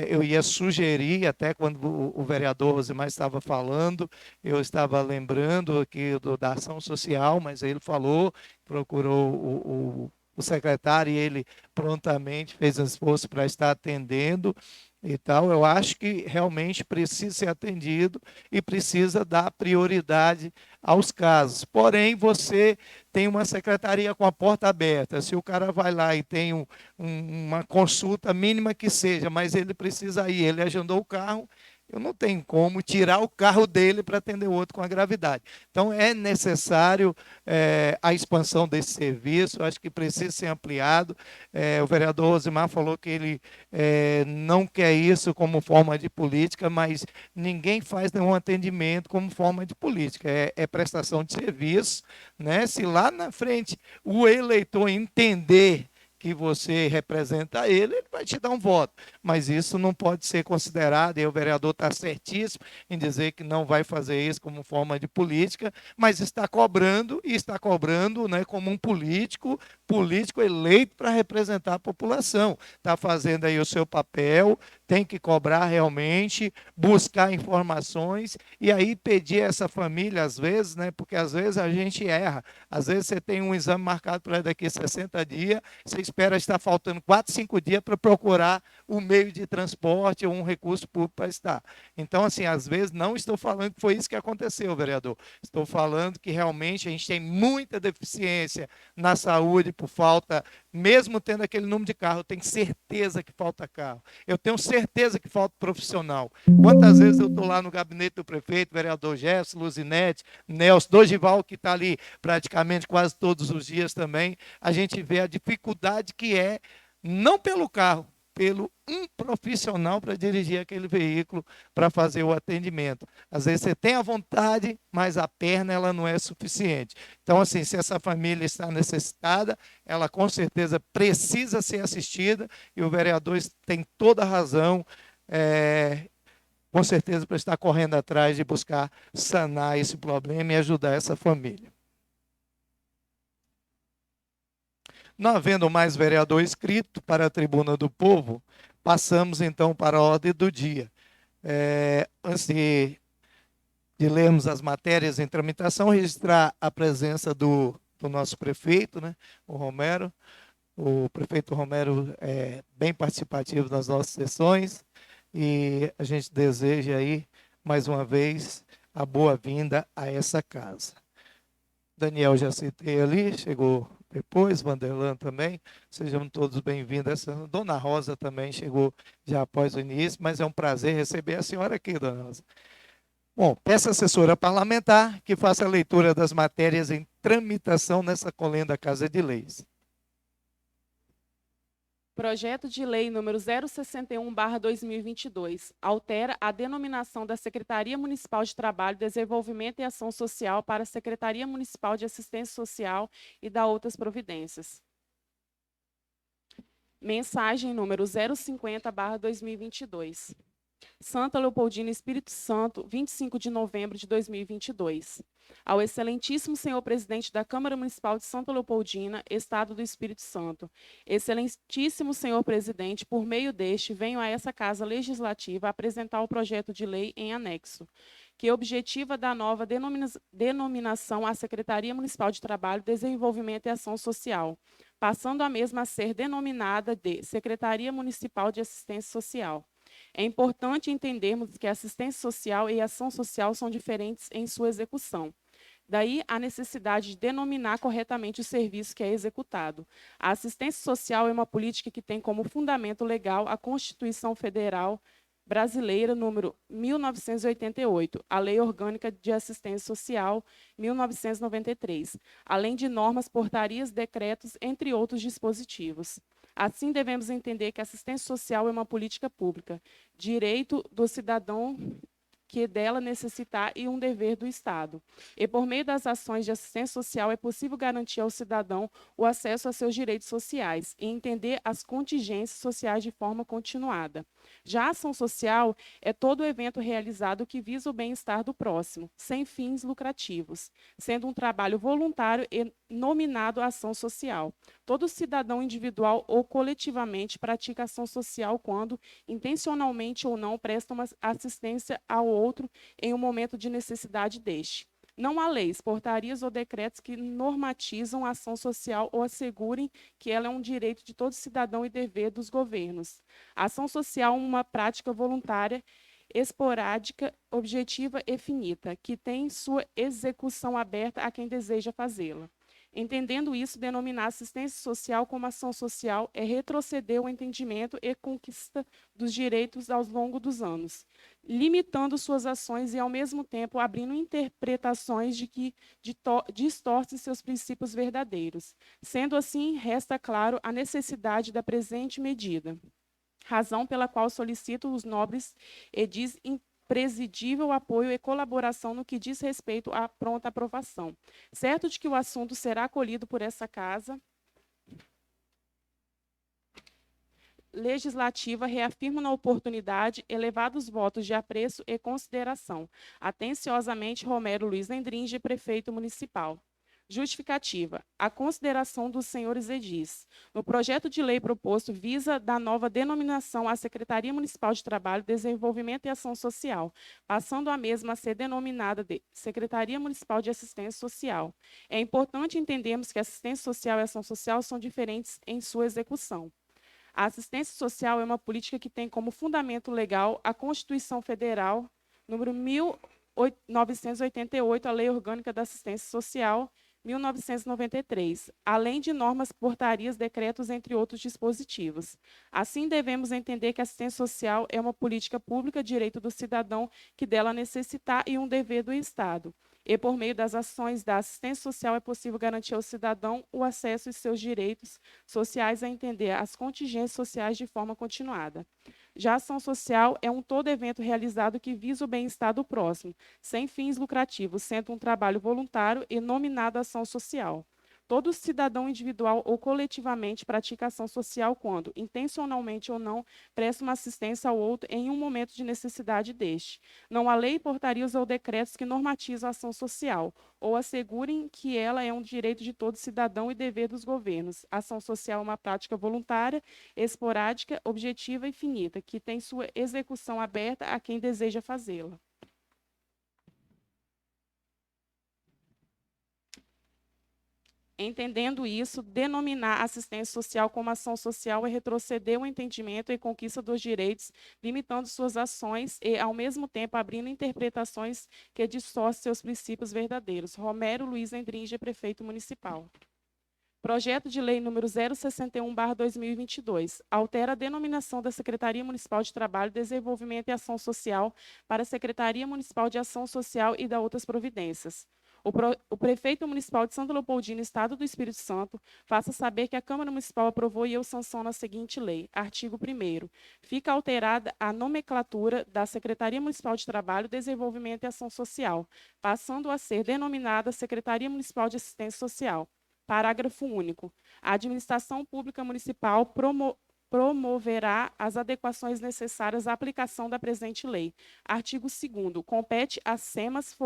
S1: eu ia sugerir, até quando o vereador Rosemar estava falando, eu estava lembrando aqui da ação social, mas ele falou, procurou o secretário e ele prontamente fez um esforço para estar atendendo e tal. Eu acho que realmente precisa ser atendido e precisa dar prioridade aos casos. Porém, você tem uma secretaria com a porta aberta. Se o cara vai lá e tem uma consulta mínima que seja, mas ele precisa ir, ele agendou o carro, eu não tenho como tirar o carro dele para atender o outro com a gravidade. Então, é necessário a expansão desse serviço, acho que precisa ser ampliado. O vereador Rosemar falou que ele não quer isso como forma de política, mas ninguém faz nenhum atendimento como forma de política, é prestação de serviço, né? Se lá na frente o eleitor entender que você representa ele, ele vai te dar um voto. Mas isso não pode ser considerado, e o vereador está certíssimo em dizer que não vai fazer isso como forma de política, mas está cobrando, e está cobrando, né, como um político eleito para representar a população. Está fazendo aí o seu papel, tem que cobrar realmente, buscar informações, e aí pedir a essa família, às vezes, né, porque às vezes a gente erra, às vezes você tem um exame marcado para daqui a 60 dias, você espera estar faltando 4, 5 dias para procurar um meio de transporte ou um recurso público para estar. Então, assim, às vezes, não estou falando que foi isso que aconteceu, vereador. Estou falando que realmente a gente tem muita deficiência na saúde por falta, mesmo tendo aquele número de carro, eu tenho certeza que falta carro. Eu tenho certeza que falta profissional. Quantas vezes eu estou lá no gabinete do prefeito, vereador Jefferson, Luzinete, Nelson, Dorival, que está ali praticamente quase todos os dias também, a gente vê a dificuldade que é, não pelo carro, pelo um profissional para dirigir aquele veículo, para fazer o atendimento. Às vezes você tem a vontade, mas a perna ela não é suficiente. Então, assim, se essa família está necessitada, ela com certeza precisa ser assistida, e o vereador tem toda a razão, com certeza, para estar correndo atrás de buscar sanar esse problema e ajudar essa família. Não havendo mais vereador inscrito para a tribuna do povo, passamos então para a ordem do dia. Antes de lermos as matérias em tramitação, registrar a presença do nosso prefeito, né, o Romero. O prefeito Romero é bem participativo nas nossas sessões, e a gente deseja aí, mais uma vez, a boa-vinda a essa casa. Daniel já citei ali, chegou depois, Vanderlan também, sejam todos bem-vindos. Dona Rosa também chegou já após o início, mas é um prazer receber a senhora aqui, Dona Rosa. Bom, peço à assessora parlamentar que faça a leitura das matérias em tramitação nessa colenda Casa de Leis.
S2: Projeto de Lei número 061/2022 altera a denominação da Secretaria Municipal de Trabalho, Desenvolvimento e Ação Social para Secretaria Municipal de Assistência Social e dá outras providências. Mensagem número 050/2022. Santa Leopoldina, Espírito Santo, 25 de novembro de 2022. Ao excelentíssimo senhor presidente da Câmara Municipal de Santa Leopoldina, Estado do Espírito Santo. Excelentíssimo senhor presidente, por meio deste, venho a essa Casa Legislativa apresentar o projeto de lei em anexo, que objetiva da nova denominação à Secretaria Municipal de Trabalho, Desenvolvimento e Ação Social, passando a mesma a ser denominada de Secretaria Municipal de Assistência Social. É importante entendermos que assistência social e ação social são diferentes em sua execução. Daí a necessidade de denominar corretamente o serviço que é executado. A assistência social é uma política que tem como fundamento legal a Constituição Federal Brasileira, número 1988, a Lei Orgânica de Assistência Social, 1993, além de normas, portarias, decretos, entre outros dispositivos. Assim, devemos entender que a assistência social é uma política pública, direito do cidadão que dela necessitar e um dever do Estado. E por meio das ações de assistência social é possível garantir ao cidadão o acesso a seus direitos sociais e entender as contingências sociais de forma continuada. Já a ação social é todo evento realizado que visa o bem-estar do próximo, sem fins lucrativos, sendo um trabalho voluntário e nominado ação social. Todo cidadão individual ou coletivamente pratica ação social quando, intencionalmente ou não, presta uma assistência ao outro em um momento de necessidade deste. Não há leis, portarias ou decretos que normatizam a ação social ou assegurem que ela é um direito de todo cidadão e dever dos governos. A ação social é uma prática voluntária, esporádica, objetiva e finita, que tem sua execução aberta a quem deseja fazê-la. Entendendo isso, denominar assistência social como ação social é retroceder o entendimento e conquista dos direitos ao longo dos anos, limitando suas ações e, ao mesmo tempo, abrindo interpretações de que distorcem seus princípios verdadeiros. Sendo assim, resta claro a necessidade da presente medida, razão pela qual solicito os nobres edis imprescindível apoio e colaboração no que diz respeito à pronta aprovação. Certo de que o assunto será acolhido por essa Casa Legislativa, reafirmo na oportunidade elevados votos de apreço e consideração. Atenciosamente, Romero Luiz Lendringe, Prefeito Municipal. Justificativa. A consideração dos senhores edis. No projeto de lei proposto, visa da nova denominação à Secretaria Municipal de Trabalho, Desenvolvimento e Ação Social, passando a mesma a ser denominada de Secretaria Municipal de Assistência Social. É importante entendermos que assistência social e ação social são diferentes em sua execução. A assistência social é uma política que tem como fundamento legal a Constituição Federal, número 1988, a Lei Orgânica da Assistência Social, 1993, além de normas, portarias, decretos, entre outros dispositivos. Assim, devemos entender que a assistência social é uma política pública, direito do cidadão que dela necessitar e um dever do Estado. e, por meio das ações da assistência social, é possível garantir ao cidadão o acesso aos seus direitos sociais a entender as contingências sociais de forma continuada. Já a ação social é um todo evento realizado que visa o bem-estar do próximo, sem fins lucrativos, sendo um trabalho voluntário e nominado ação social. Todo cidadão individual ou coletivamente pratica ação social quando, intencionalmente ou não, presta uma assistência ao outro em um momento de necessidade deste. Não há lei, portarias ou decretos que normatizam a ação social ou assegurem que ela é um direito de todo cidadão e dever dos governos. A ação social é uma prática voluntária, esporádica, objetiva e finita, que tem sua execução aberta a quem deseja fazê-la. Entendendo isso, denominar assistência social como ação social é retroceder o entendimento e conquista dos direitos, limitando suas ações e, ao mesmo tempo, abrindo interpretações que distorcem seus princípios verdadeiros. Romero Luiz Endringe, prefeito municipal. Projeto de Lei número 061/2022 altera a denominação da Secretaria Municipal de Trabalho, Desenvolvimento e Ação Social para a Secretaria Municipal de Ação Social e da outras providências. O prefeito municipal de Santa Leopoldina, Estado do Espírito Santo, faça saber que a Câmara Municipal aprovou e eu sanciono a seguinte lei. Artigo 1º. Fica alterada a nomenclatura da Secretaria Municipal de Trabalho, Desenvolvimento e Ação Social, passando a ser denominada Secretaria Municipal de Assistência Social. Parágrafo único. A administração pública municipal promoverá as adequações necessárias à aplicação da presente lei. Artigo 2º. Compete às SEMAS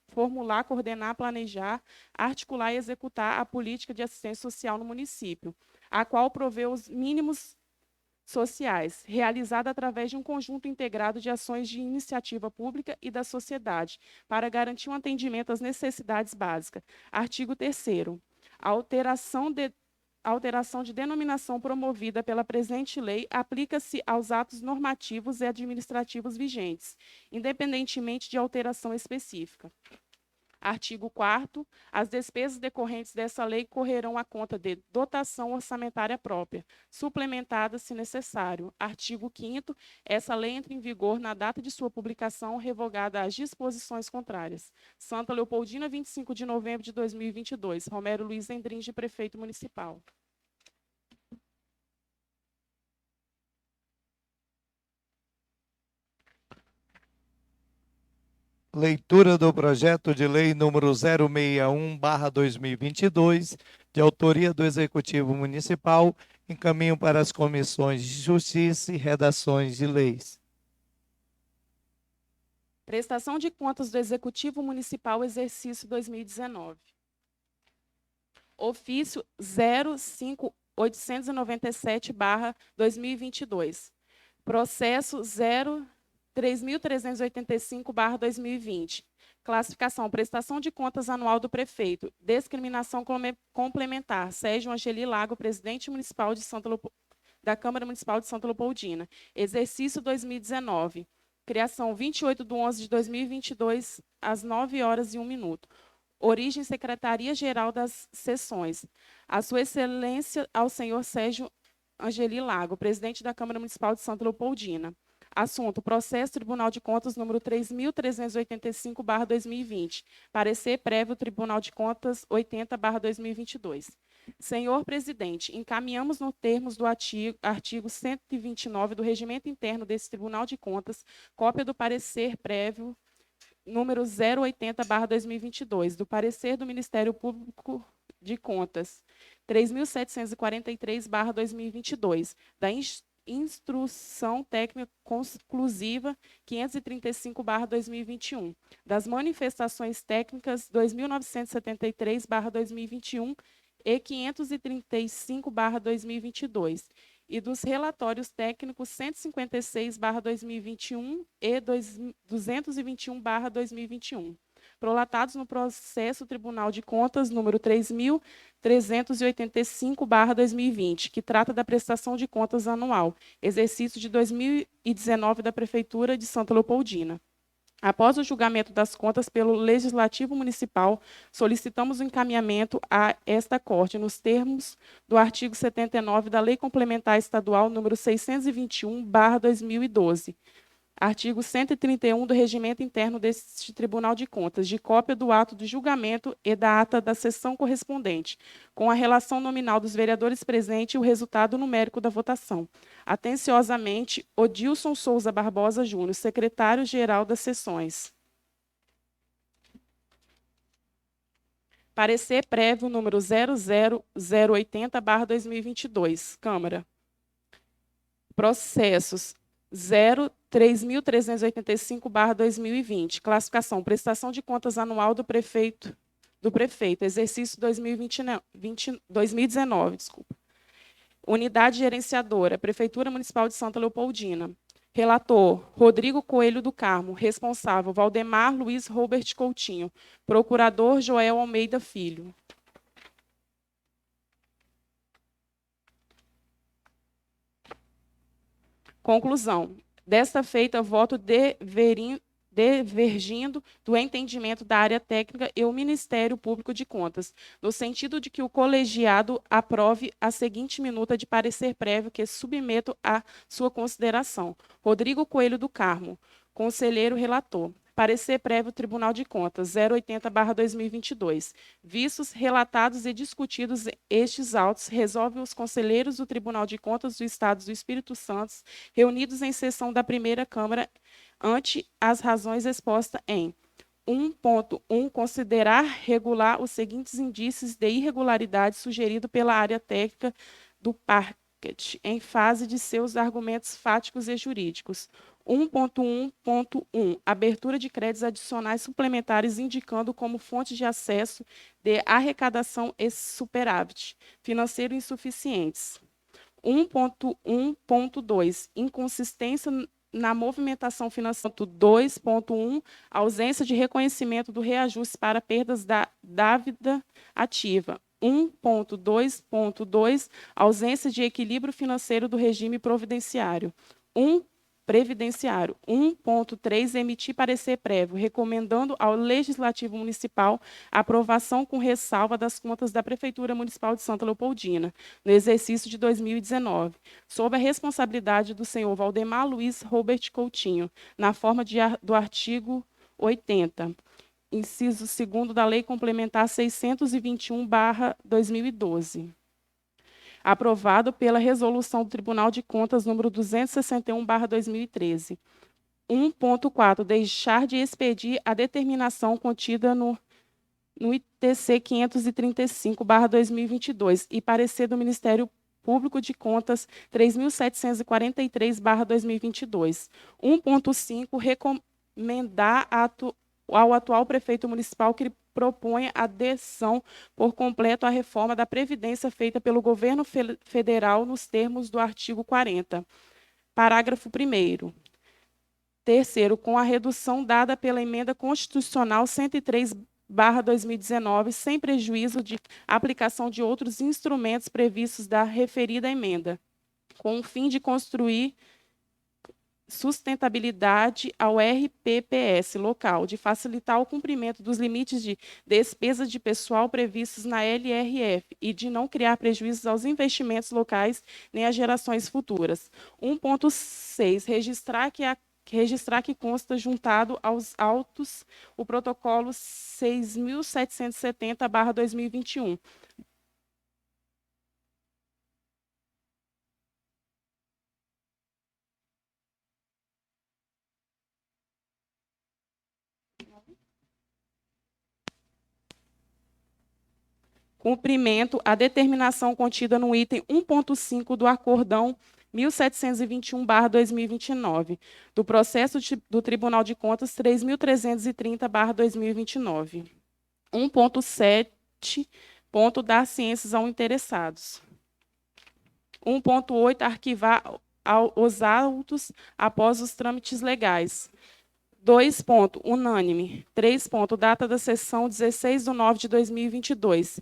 S2: formular, coordenar, planejar, articular e executar a política de assistência social no município, a qual provê os mínimos sociais, realizada através de um conjunto integrado de ações de iniciativa pública e da sociedade, para garantir um atendimento às necessidades básicas. Artigo 3º. A alteração de denominação promovida pela presente lei aplica-se aos atos normativos e administrativos vigentes, independentemente de alteração específica. Artigo 4º. As despesas decorrentes dessa lei correrão à conta de dotação orçamentária própria, suplementada se necessário. Artigo 5º. Essa lei entra em vigor na data de sua publicação, revogada as disposições contrárias. Santa Leopoldina, 25 de novembro de 2022. Romero Luiz Endringe, prefeito municipal.
S1: Leitura do projeto de lei número 061/2022, de autoria do Executivo Municipal, encaminho para as comissões de Justiça e Redações de Leis.
S2: Prestação de contas do Executivo Municipal, exercício 2019. Ofício 05897/2022. Processo 03385/2020. Classificação: prestação de contas anual do prefeito. Discriminação complementar. Sérgio Angeli Lago, presidente municipal de da Câmara Municipal de Santa Leopoldina. Exercício 2019. Criação: 28/11/2022, às 9h01. Origem: Secretaria-Geral das Seções. A Sua Excelência ao senhor Sérgio Angeli Lago, presidente da Câmara Municipal de Santa Leopoldina. Assunto: processo Tribunal de Contas número 3.385/2020. Parecer prévio Tribunal de Contas 80/2022. Senhor presidente, encaminhamos nos termos do artigo 129 do Regimento Interno desse Tribunal de Contas, cópia do parecer prévio número 080/2022, do parecer do Ministério Público de Contas 3.743/2022, da Instrução Técnica Conclusiva 535/2021, das Manifestações Técnicas 2.973/2021 e 535/2022, e dos Relatórios Técnicos 156/2021 e 221/2021, prolatados no processo Tribunal de Contas número 3.385/2020, que trata da prestação de contas anual, exercício de 2019 da Prefeitura de Santa Leopoldina. Após o julgamento das contas pelo Legislativo Municipal, solicitamos o encaminhamento a esta Corte, nos termos do artigo 79 da Lei Complementar Estadual número 621/2012, Artigo 131 do Regimento Interno deste Tribunal de Contas, de cópia do ato do julgamento e da ata da sessão correspondente, com a relação nominal dos vereadores presentes e o resultado numérico da votação. Atenciosamente, Odilson Souza Barbosa Júnior, secretário-geral das sessões. Parecer prévio número 00080/2022, Câmara. Processos 03385/2020. Classificação: prestação de contas anual do prefeito, exercício 2019, desculpa. Unidade gerenciadora, Prefeitura Municipal de Santa Leopoldina. Relator: Rodrigo Coelho do Carmo. Responsável: Valdemar Luiz Robert Coutinho. Procurador: Joel Almeida Filho. Conclusão. Desta feita, voto divergindo do entendimento da área técnica e o Ministério Público de Contas, no sentido de que o colegiado aprove a seguinte minuta de parecer prévio que submeto à sua consideração. Rodrigo Coelho do Carmo, conselheiro relator. Parecer prévio Tribunal de Contas, 080/2022. Vistos, relatados e discutidos estes autos, resolve os conselheiros do Tribunal de Contas do Estado do Espírito Santo, reunidos em sessão da primeira Câmara, ante as razões expostas em 1.1. Considerar regular os seguintes indícios de irregularidade sugerido pela área técnica do parquet, em fase de seus argumentos fáticos e jurídicos. 1.1.1. Abertura de créditos adicionais suplementares indicando como fonte de acesso de arrecadação e superávit financeiro insuficientes. 1.1.2. Inconsistência na movimentação financeira. 2.1. Ausência de reconhecimento do reajuste para perdas da dívida ativa. 1.2.2. Ausência de equilíbrio financeiro do regime providenciário. 1.3. Emitir parecer prévio, recomendando ao Legislativo Municipal a aprovação com ressalva das contas da Prefeitura Municipal de Santa Leopoldina, no exercício de 2019, sob a responsabilidade do senhor Valdemar Luiz Robert Coutinho, na forma do artigo 80, inciso 2º da Lei Complementar 621/2012. Aprovado pela Resolução do Tribunal de Contas número 261/2013. 1.4. Deixar de expedir a determinação contida no ITC 535/2022 e parecer do Ministério Público de Contas 3.743/2022. 1.5. Recomendar ao atual prefeito municipal que propõe adesão por completo à reforma da Previdência feita pelo governo federal nos termos do artigo 40. Parágrafo 1º. Terceiro, com a redução dada pela Emenda Constitucional 103/2019, sem prejuízo de aplicação de outros instrumentos previstos da referida emenda, com o fim de construir sustentabilidade ao RPPS local, de facilitar o cumprimento dos limites de despesas de pessoal previstos na LRF e de não criar prejuízos aos investimentos locais nem às gerações futuras. 1.6. Registrar que consta juntado aos autos o protocolo 6.770/2021, cumprimento à determinação contida no item 1.5 do Acordão 1721/2029, do processo do Tribunal de Contas 3.330/2029. 1.7. Ponto dar ciências aos interessados. 1.8. Arquivar os autos após os trâmites legais. 2. Unânime. 3. Data da sessão 16/9/2022.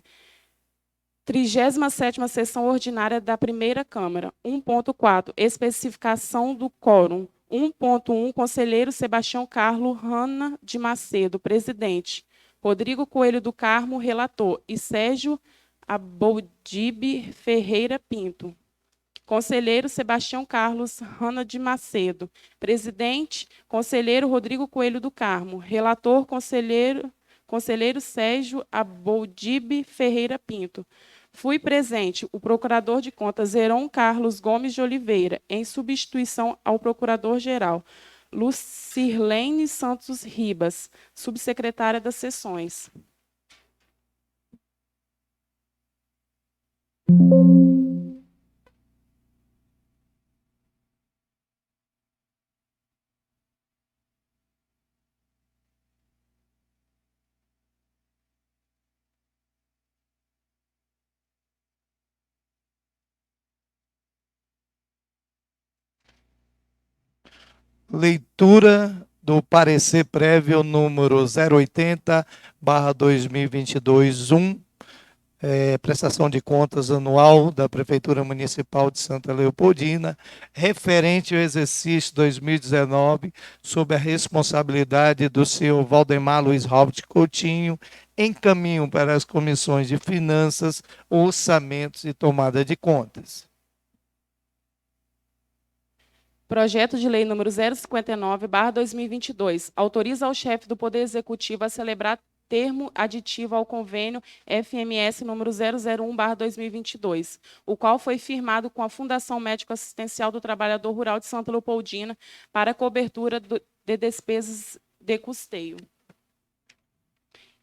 S2: 37ª Sessão Ordinária da Primeira Câmara. 1.4. Especificação do quórum. 1.1. Conselheiro Sebastião Carlos Hanna de Macedo, presidente. Rodrigo Coelho do Carmo, relator. E Sérgio Abodibe Ferreira Pinto. Conselheiro Sebastião Carlos Rana de Macedo. Presidente, Conselheiro Rodrigo Coelho do Carmo. Relator, Conselheiro Sérgio Aboldibe Ferreira Pinto. Fui presente o Procurador de Contas Heron Carlos Gomes de Oliveira, em substituição ao Procurador-Geral Lucirlene Santos Ribas, subsecretária das Sessões.
S1: Leitura do parecer prévio número 080/2022-1, prestação de contas anual da Prefeitura Municipal de Santa Leopoldina, referente ao exercício 2019, sob a responsabilidade do senhor Valdemar Luiz Robert Coutinho, encaminho para as comissões de Finanças, Orçamentos e Tomada de Contas.
S2: Projeto de Lei número 059/2022 autoriza ao chefe do Poder Executivo a celebrar termo aditivo ao convênio FMS número 001/2022, o qual foi firmado com a Fundação Médico Assistencial do Trabalhador Rural de Santa Leopoldina para cobertura de despesas de custeio.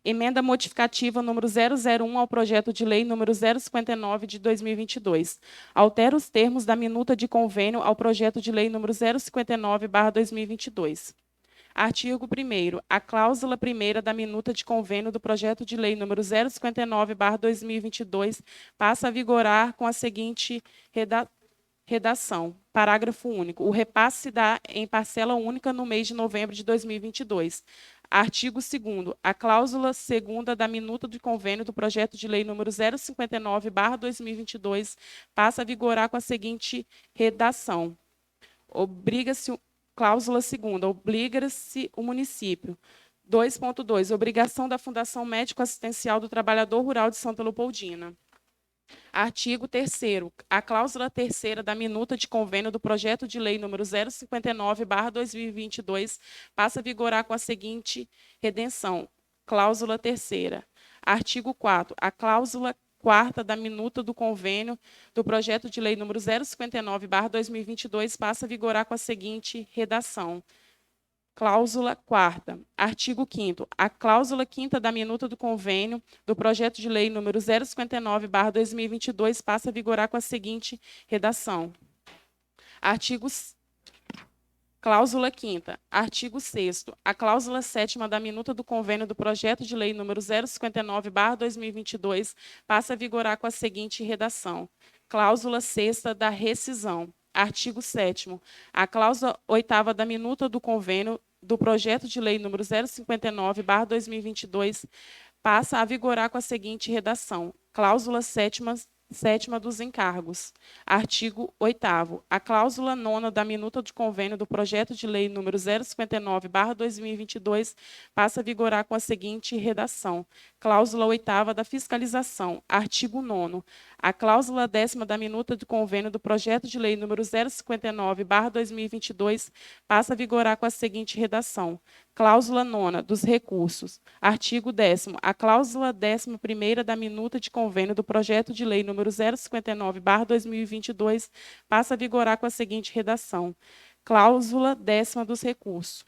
S2: Emenda modificativa número 001 ao projeto de lei número 059 de 2022. Altera os termos da minuta de convênio ao projeto de lei número 059/2022. Artigo 1º. A cláusula primeira da minuta de convênio do projeto de lei número 059/2022 passa a vigorar com a seguinte redação. Parágrafo único. O repasse se dá em parcela única no mês de novembro de 2022. Artigo 2º. A cláusula segunda da minuta de convênio do projeto de lei número 059/2022 passa a vigorar com a seguinte redação. Cláusula segunda. Obriga-se o município. 2.2. Obrigação da Fundação Médico Assistencial do Trabalhador Rural de Santa Leopoldina. Artigo 3º. A cláusula terceira da minuta de convênio do projeto de lei número 059/2022 passa a vigorar com a seguinte redenção. Cláusula terceira. Artigo 4º. A cláusula quarta da minuta do convênio do projeto de lei número 059/2022 passa a vigorar com a seguinte redação. Cláusula 4ª. Artigo 5º. A cláusula 5ª da minuta do convênio do projeto de lei número 059/2022 passa a vigorar com a seguinte redação. Cláusula 5ª. Artigo 6º. A cláusula 7ª da minuta do convênio do projeto de lei número 059/2022 passa a vigorar com a seguinte redação. Cláusula 6ª da rescisão. Artigo 7º. A cláusula 8ª da minuta do convênio do projeto de lei número 059/2022 passa a vigorar com a seguinte redação. Cláusula 7ª dos encargos. Artigo 8º. A cláusula 9ª da minuta de convênio do projeto de lei número 059/2022 passa a vigorar com a seguinte redação. Cláusula 8ª da fiscalização. Artigo 9º. A cláusula 10ª da minuta de convênio do projeto de lei número 059/2022 passa a vigorar com a seguinte redação. Cláusula 9ª dos recursos. Artigo 10º. A cláusula 11ª da minuta de convênio do projeto de lei número 059/2022 passa a vigorar com a seguinte redação. Cláusula 10ª dos recursos.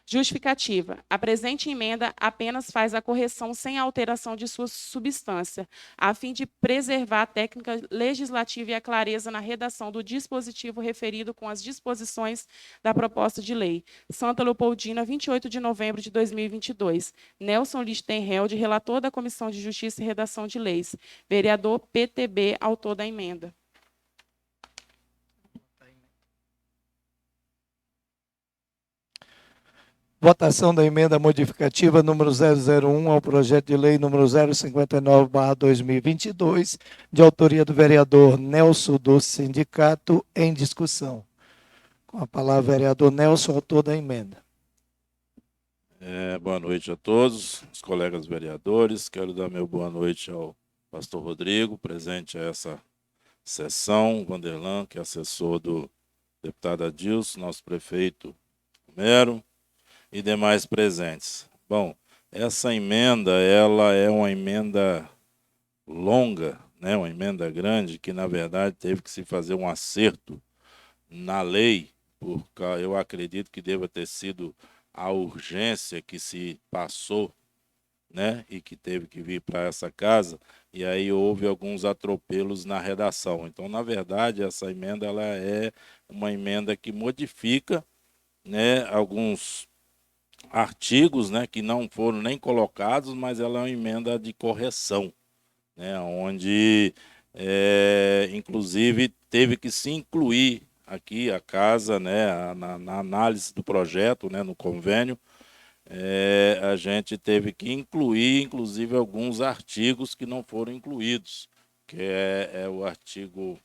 S2: Justificativa. A presente emenda apenas faz a correção sem alteração de sua substância, a fim de preservar a técnica legislativa e a clareza na redação do dispositivo referido com as disposições da proposta de lei. Santa Leopoldina, 28 de novembro de 2022. Nelson Lichtenheld, relator da Comissão de Justiça e Redação de Leis. Vereador PTB, autor da emenda.
S1: Votação da emenda modificativa número 001 ao projeto de lei número 059/2022, de autoria do vereador Nelson do Sindicato, em discussão. Com a palavra, vereador Nelson, autor da emenda.
S5: Boa noite a todos, os colegas vereadores. Quero dar meu boa noite ao pastor Rodrigo, presente a essa sessão, Vanderlan, que é assessor do deputado Adilson, nosso prefeito Romero e demais presentes. Bom, essa emenda, ela é uma emenda longa, né, uma emenda grande, que na verdade teve que se fazer um acerto na lei, porque eu acredito que deva ter sido a urgência que se passou, né, e que teve que vir para essa casa, e aí houve alguns atropelos na redação. Então, na verdade, essa emenda ela é uma emenda que modifica, né, alguns artigos, né, que não foram nem colocados, mas ela é uma emenda de correção, né, onde, inclusive, teve que se incluir aqui a casa, né, na análise do projeto, né, no convênio, a gente teve que incluir, inclusive, alguns artigos que não foram incluídos, que é o artigo,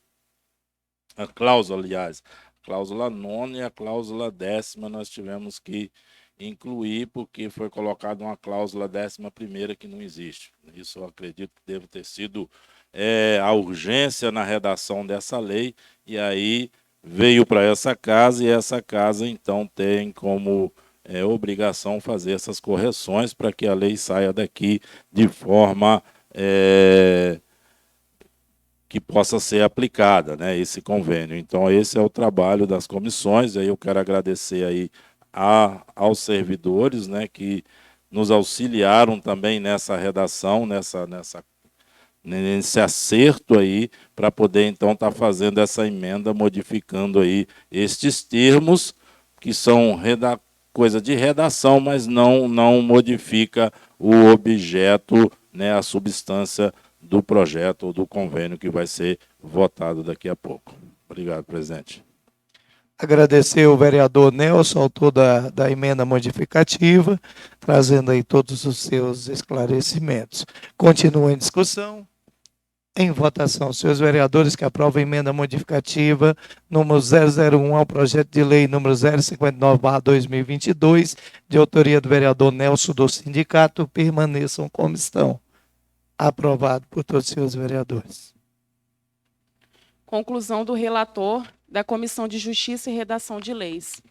S5: a cláusula, aliás, a cláusula 9ª e a cláusula 10ª nós tivemos que incluir, porque foi colocada uma cláusula 11ª que não existe. Isso eu acredito que deve ter sido a urgência na redação dessa lei, e aí veio para essa casa, e essa casa, então, tem como obrigação fazer essas correções para que a lei saia daqui de forma que possa ser aplicada, né, esse convênio. Então, esse é o trabalho das comissões, e aí eu quero agradecer aí aos servidores, né, que nos auxiliaram também nessa redação, nesse acerto aí, para poder, então, estar fazendo essa emenda, modificando aí estes termos, que são coisa de redação, mas não modifica o objeto, né, a substância do projeto ou do convênio que vai ser votado daqui a pouco. Obrigado, presidente.
S1: Agradecer o vereador Nelson, autor da emenda modificativa, trazendo aí todos os seus esclarecimentos. Continua em discussão. Em votação, senhores vereadores que aprovam a emenda modificativa número 001 ao projeto de lei número 059/2022, de autoria do vereador Nelson do Sindicato, permaneçam como estão. Aprovado por todos os senhores vereadores.
S2: Conclusão do relator da Comissão de Justiça e Redação de Leis.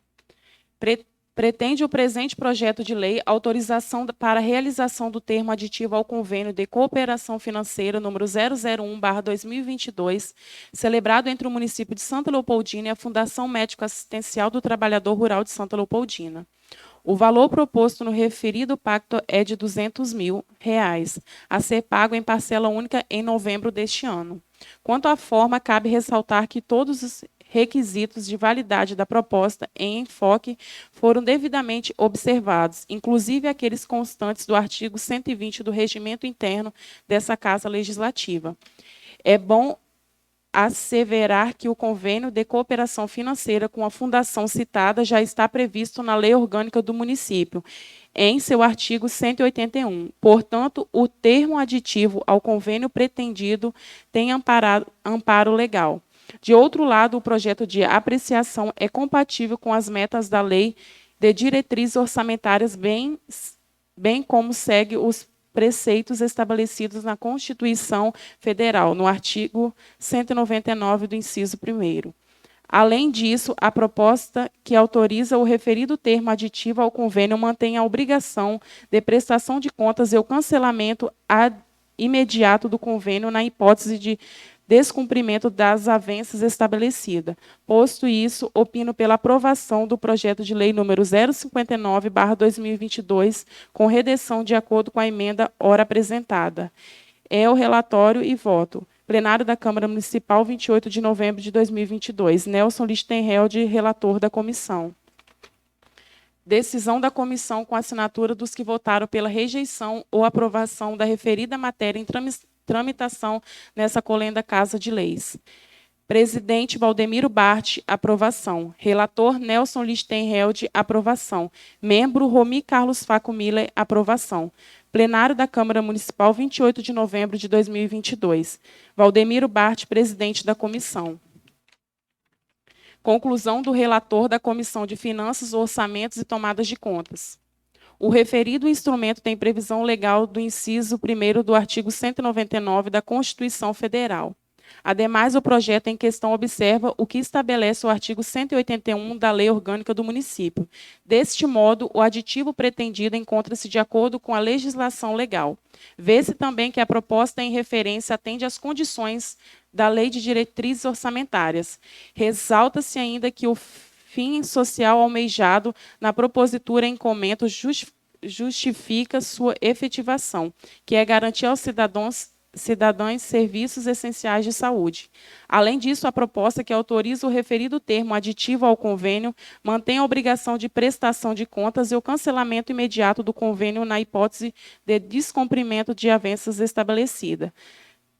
S2: Pretende o presente projeto de lei autorização para a realização do termo aditivo ao convênio de cooperação financeira número 001/2022, celebrado entre o município de Santa Leopoldina e a Fundação Médico Assistencial do Trabalhador Rural de Santa Leopoldina. O valor proposto no referido pacto é de R$ 200 mil, a ser pago em parcela única em novembro deste ano. Quanto à forma, cabe ressaltar que todos os requisitos de validade da proposta em enfoque foram devidamente observados, inclusive aqueles constantes do artigo 120 do Regimento Interno dessa Casa Legislativa. É bom asseverar que o convênio de cooperação financeira com a fundação citada já está previsto na Lei Orgânica do Município, em seu artigo 181. Portanto, o termo aditivo ao convênio pretendido tem amparo legal. De outro lado, o projeto de apreciação é compatível com as metas da Lei de Diretrizes Orçamentárias, bem como segue os preceitos estabelecidos na Constituição Federal, no artigo 199 do inciso 1º. Além disso, a proposta que autoriza o referido termo aditivo ao convênio mantém a obrigação de prestação de contas e o cancelamento imediato do convênio na hipótese de descumprimento das avanças estabelecidas. Posto isso, opino pela aprovação do projeto de lei número 059/2022, com redação de acordo com a emenda ora apresentada. É o relatório e voto. Plenário da Câmara Municipal, 28 de novembro de 2022. Nelson Lichtenheld, relator da comissão. Decisão da comissão com assinatura dos que votaram pela rejeição ou aprovação da referida matéria em tramitação nessa colenda Casa de Leis. Presidente Valdemiro Bart, aprovação. Relator Nelson Lichtenheld, aprovação. Membro Romi Carlos Faco Miller, aprovação. Plenário da Câmara Municipal, 28 de novembro de 2022. Valdemiro Bart, presidente da comissão. Conclusão do relator da Comissão de Finanças, Orçamentos e Tomadas de Contas. O referido instrumento tem previsão legal do inciso 1º do artigo 199 da Constituição Federal. Ademais, o projeto em questão observa o que estabelece o artigo 181 da Lei Orgânica do Município. Deste modo, o aditivo pretendido encontra-se de acordo com a legislação legal. Vê-se também que a proposta em referência atende às condições da Lei de Diretrizes Orçamentárias. Ressalta-se ainda que o fim social almejado na propositura em comento justifica sua efetivação, que é garantir aos cidadãos serviços essenciais de saúde. Além disso, a proposta que autoriza o referido termo aditivo ao convênio mantém a obrigação de prestação de contas e o cancelamento imediato do convênio na hipótese de descumprimento de avanças estabelecida.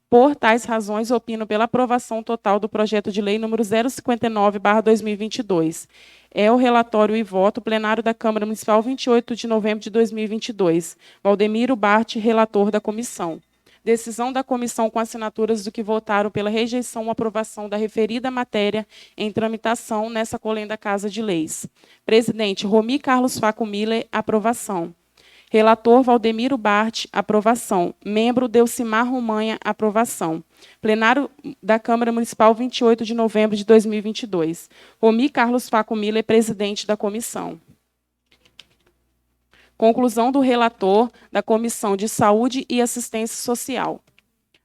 S2: Por tais razões, opino pela aprovação total do projeto de lei número 059/2022. É o relatório e voto plenário da Câmara Municipal, 28 de novembro de 2022. Valdemiro Bart, relator da comissão. Decisão da comissão com assinaturas do que votaram pela rejeição ou aprovação da referida matéria em tramitação nessa colenda Casa de Leis. Presidente Romi Carlos Faco Miller, aprovação. Relator Valdemiro Bart, aprovação. Membro Delcimar Romanha, aprovação. Plenário da Câmara Municipal, 28 de novembro de 2022. Romi Carlos Faco Miller, presidente da comissão. Conclusão do relator da Comissão de Saúde e Assistência Social.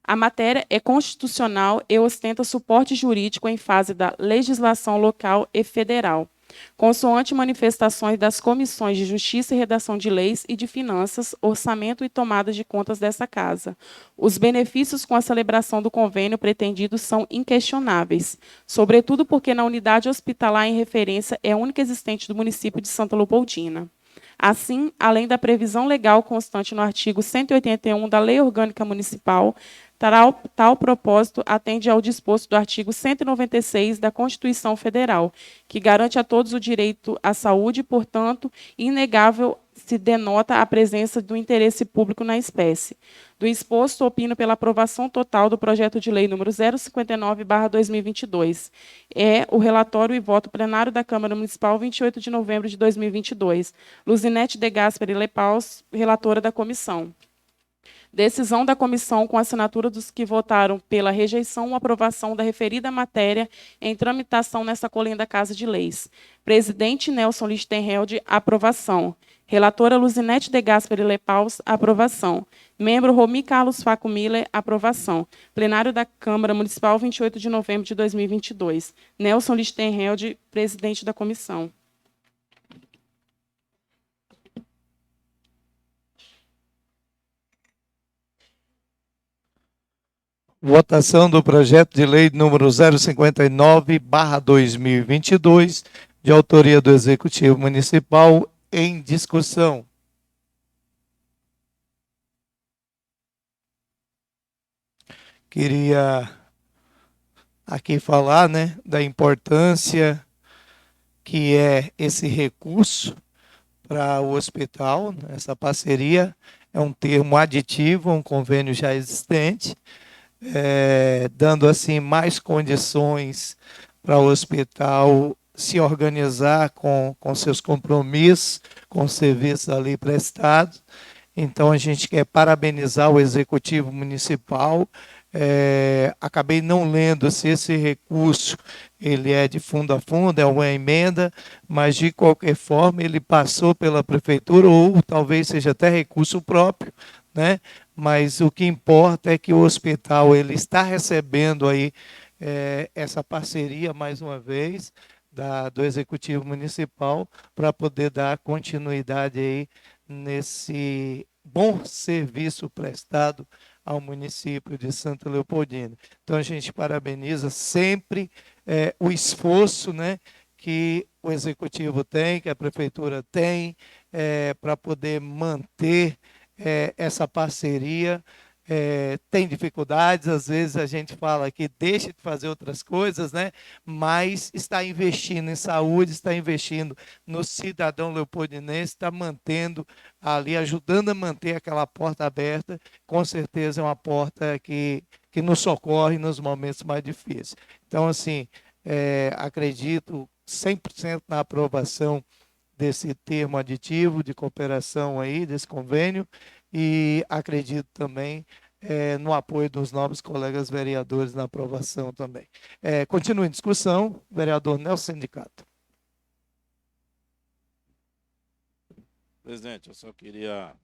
S2: A matéria é constitucional e ostenta suporte jurídico em fase da legislação local e federal, consoante manifestações das comissões de Justiça e Redação de Leis e de Finanças, Orçamento e Tomada de Contas dessa Casa. Os benefícios com a celebração do convênio pretendido são inquestionáveis, sobretudo porque na unidade hospitalar em referência é a única existente do município de Santa Leopoldina. Assim, além da previsão legal constante no artigo 181 da Lei Orgânica Municipal, tal propósito atende ao disposto do artigo 196 da Constituição Federal, que garante a todos o direito à saúde e, portanto, inegável se denota a presença do interesse público na espécie. Do exposto, opino pela aprovação total do projeto de lei número 059/2022. É o relatório e voto plenário da Câmara Municipal, 28 de novembro de 2022. Luzinete de Gasperi Lepaus, relatora da comissão. Decisão da comissão com assinatura dos que votaram pela rejeição ou aprovação da referida matéria em tramitação nessa colenda Casa de Leis. Presidente Nelson Lichtenheld, aprovação. Relatora Luzinete de Gasperi Lepaus, aprovação. Membro Romi Carlos Faco Miller, aprovação. Plenário da Câmara Municipal, 28 de novembro de 2022. Nelson Lichtenheld, presidente da comissão.
S1: Votação do projeto de lei número 059/2022, de autoria do Executivo Municipal, em discussão. Queria aqui falar, da importância que é esse recurso para o hospital. Essa parceria é um termo aditivo, um convênio já existente, dando assim mais condições para o hospital se organizar com seus compromissos, com os serviços ali prestados. Então, a gente quer parabenizar o Executivo Municipal. Acabei não lendo se esse recurso ele é de fundo a fundo, é uma emenda, mas, de qualquer forma, ele passou pela Prefeitura, ou talvez seja até recurso próprio, Mas o que importa é que o hospital ele está recebendo aí essa parceria, mais uma vez, do Executivo Municipal, para poder dar continuidade aí nesse bom serviço prestado ao município de Santa Leopoldina. Então, a gente parabeniza sempre o esforço que o Executivo tem, que a Prefeitura tem, para poder manter essa parceria. Tem dificuldades, às vezes a gente fala que deixa de fazer outras coisas, mas está investindo em saúde, está investindo no cidadão leopoldinense, está mantendo ali, ajudando a manter aquela porta aberta. Com certeza é uma porta que nos socorre nos momentos mais difíceis. Então, assim, acredito 100% na aprovação desse termo aditivo de cooperação aí, desse convênio, e acredito também no apoio dos nobres colegas vereadores na aprovação também. Continua em discussão, vereador Nelson Sindicato.
S5: Presidente, eu só queria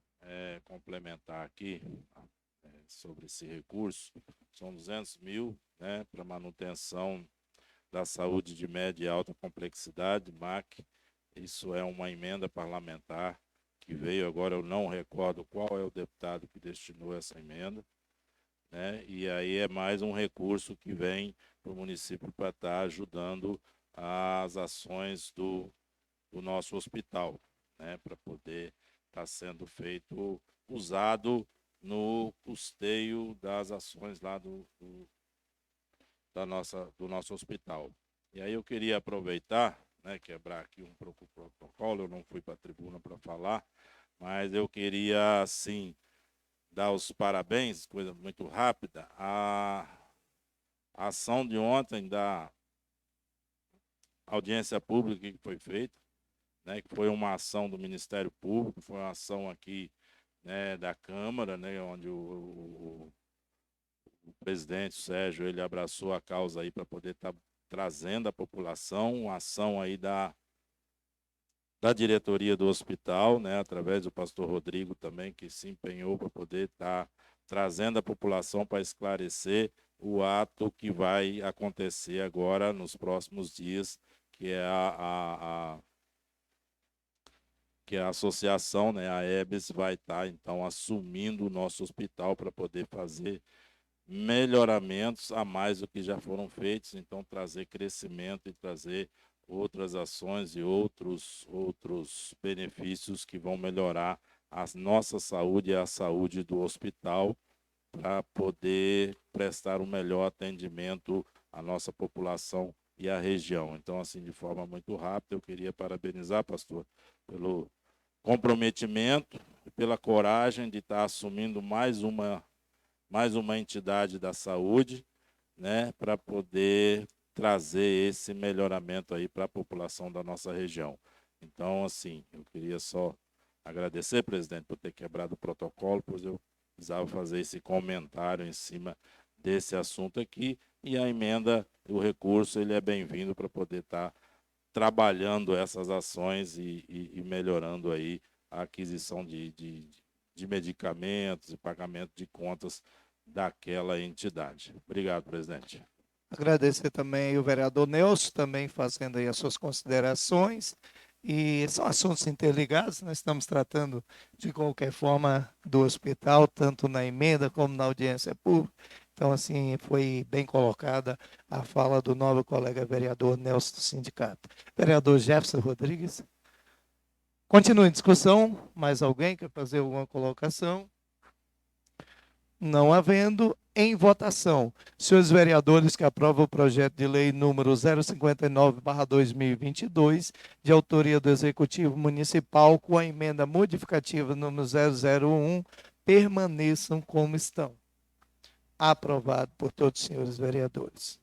S5: complementar aqui sobre esse recurso. São 200 mil, né, para manutenção da saúde de média e alta complexidade, MAC. Isso é uma emenda parlamentar que veio agora, eu não recordo qual é o deputado que destinou essa emenda, né? E aí é mais um recurso que vem para o município para estar ajudando as ações do nosso hospital, né? Para poder estar sendo feito, usado no custeio das ações lá do nosso hospital. E aí eu queria aproveitar, né, quebrar aqui um pouco o protocolo, eu não fui para a tribuna para falar, mas eu queria, assim, dar os parabéns, coisa muito rápida, a ação de ontem da audiência pública que foi feita, né, que foi uma ação do Ministério Público, foi uma ação aqui, né, da Câmara, né, onde o presidente Sérgio, ele abraçou a causa aí para poder estar trazendo à população, uma ação aí da diretoria do hospital, né, através do pastor Rodrigo também, que se empenhou para poder estar trazendo a população para esclarecer o ato que vai acontecer agora nos próximos dias, que é que a associação, né, a EBS, vai estar, então, assumindo o nosso hospital para poder fazer melhoramentos a mais do que já foram feitos, então trazer crescimento e trazer outras ações e outros benefícios que vão melhorar a nossa saúde e a saúde do hospital para poder prestar um melhor atendimento à nossa população e à região. Então, assim, de forma muito rápida, eu queria parabenizar, pastor, pelo comprometimento e pela coragem de estar assumindo mais uma entidade da saúde, né, para poder trazer esse melhoramento aí para a população da nossa região. Então, assim, eu queria só agradecer, presidente, por ter quebrado o protocolo, pois eu precisava fazer esse comentário em cima desse assunto aqui, e a emenda, o recurso, ele é bem-vindo para poder estar trabalhando essas ações e melhorando aí a aquisição de medicamentos e pagamento de contas daquela entidade. Obrigado, presidente.
S1: Agradecer também o vereador Nelson, também fazendo aí as suas considerações. E são assuntos interligados, nós estamos tratando de qualquer forma do hospital, tanto na emenda como na audiência pública. Então, assim, foi bem colocada a fala do novo colega vereador Nelson do sindicato. Vereador Jefferson Rodrigues. Continua em discussão. Mais alguém quer fazer alguma colocação? Não havendo, em votação. Senhores vereadores que aprovam o projeto de lei número 059/2022, de autoria do Executivo Municipal, com a emenda modificativa número 001, permaneçam como estão. Aprovado por todos os senhores vereadores.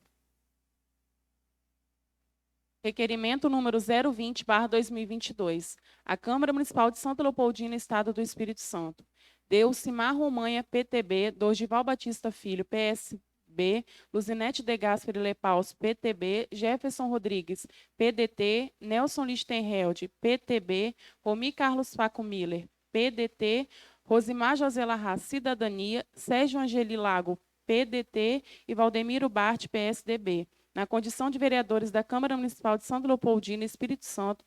S2: Requerimento número 020/2022. A Câmara Municipal de Santa Leopoldina, Estado do Espírito Santo. Deucimar Romanha, PTB, Dorival Batista Filho, PSB, Luzinete de Gasperi Lepaus, PTB, Jefferson Rodrigues, PDT, Nelson Lichtenheld, PTB, Romi Carlos Faco Miller, PDT, Rosimar José Larraz, Cidadania, Sérgio Angeli Lago, PDT e Valdemiro Bart, PSDB. Na condição de vereadores da Câmara Municipal de Santa Leopoldina, Espírito Santo,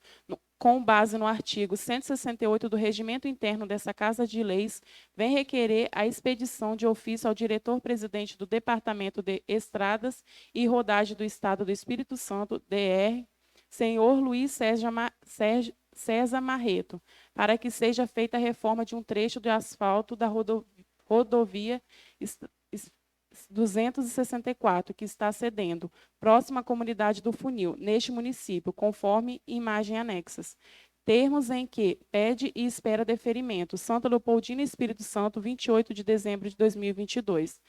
S2: com base no artigo 168 do Regimento Interno dessa Casa de Leis, vem requerer a expedição de ofício ao diretor-presidente do Departamento de Estradas e Rodagem do Estado do Espírito Santo, DR, senhor Luiz César Marreto, para que seja feita a reforma de um trecho de asfalto da rodovia 264, que está cedendo, próxima à comunidade do Funil, neste município, conforme imagem anexas. Termos em que pede e espera deferimento. Santa Leopoldina, Espírito Santo, 28 de dezembro de 2022.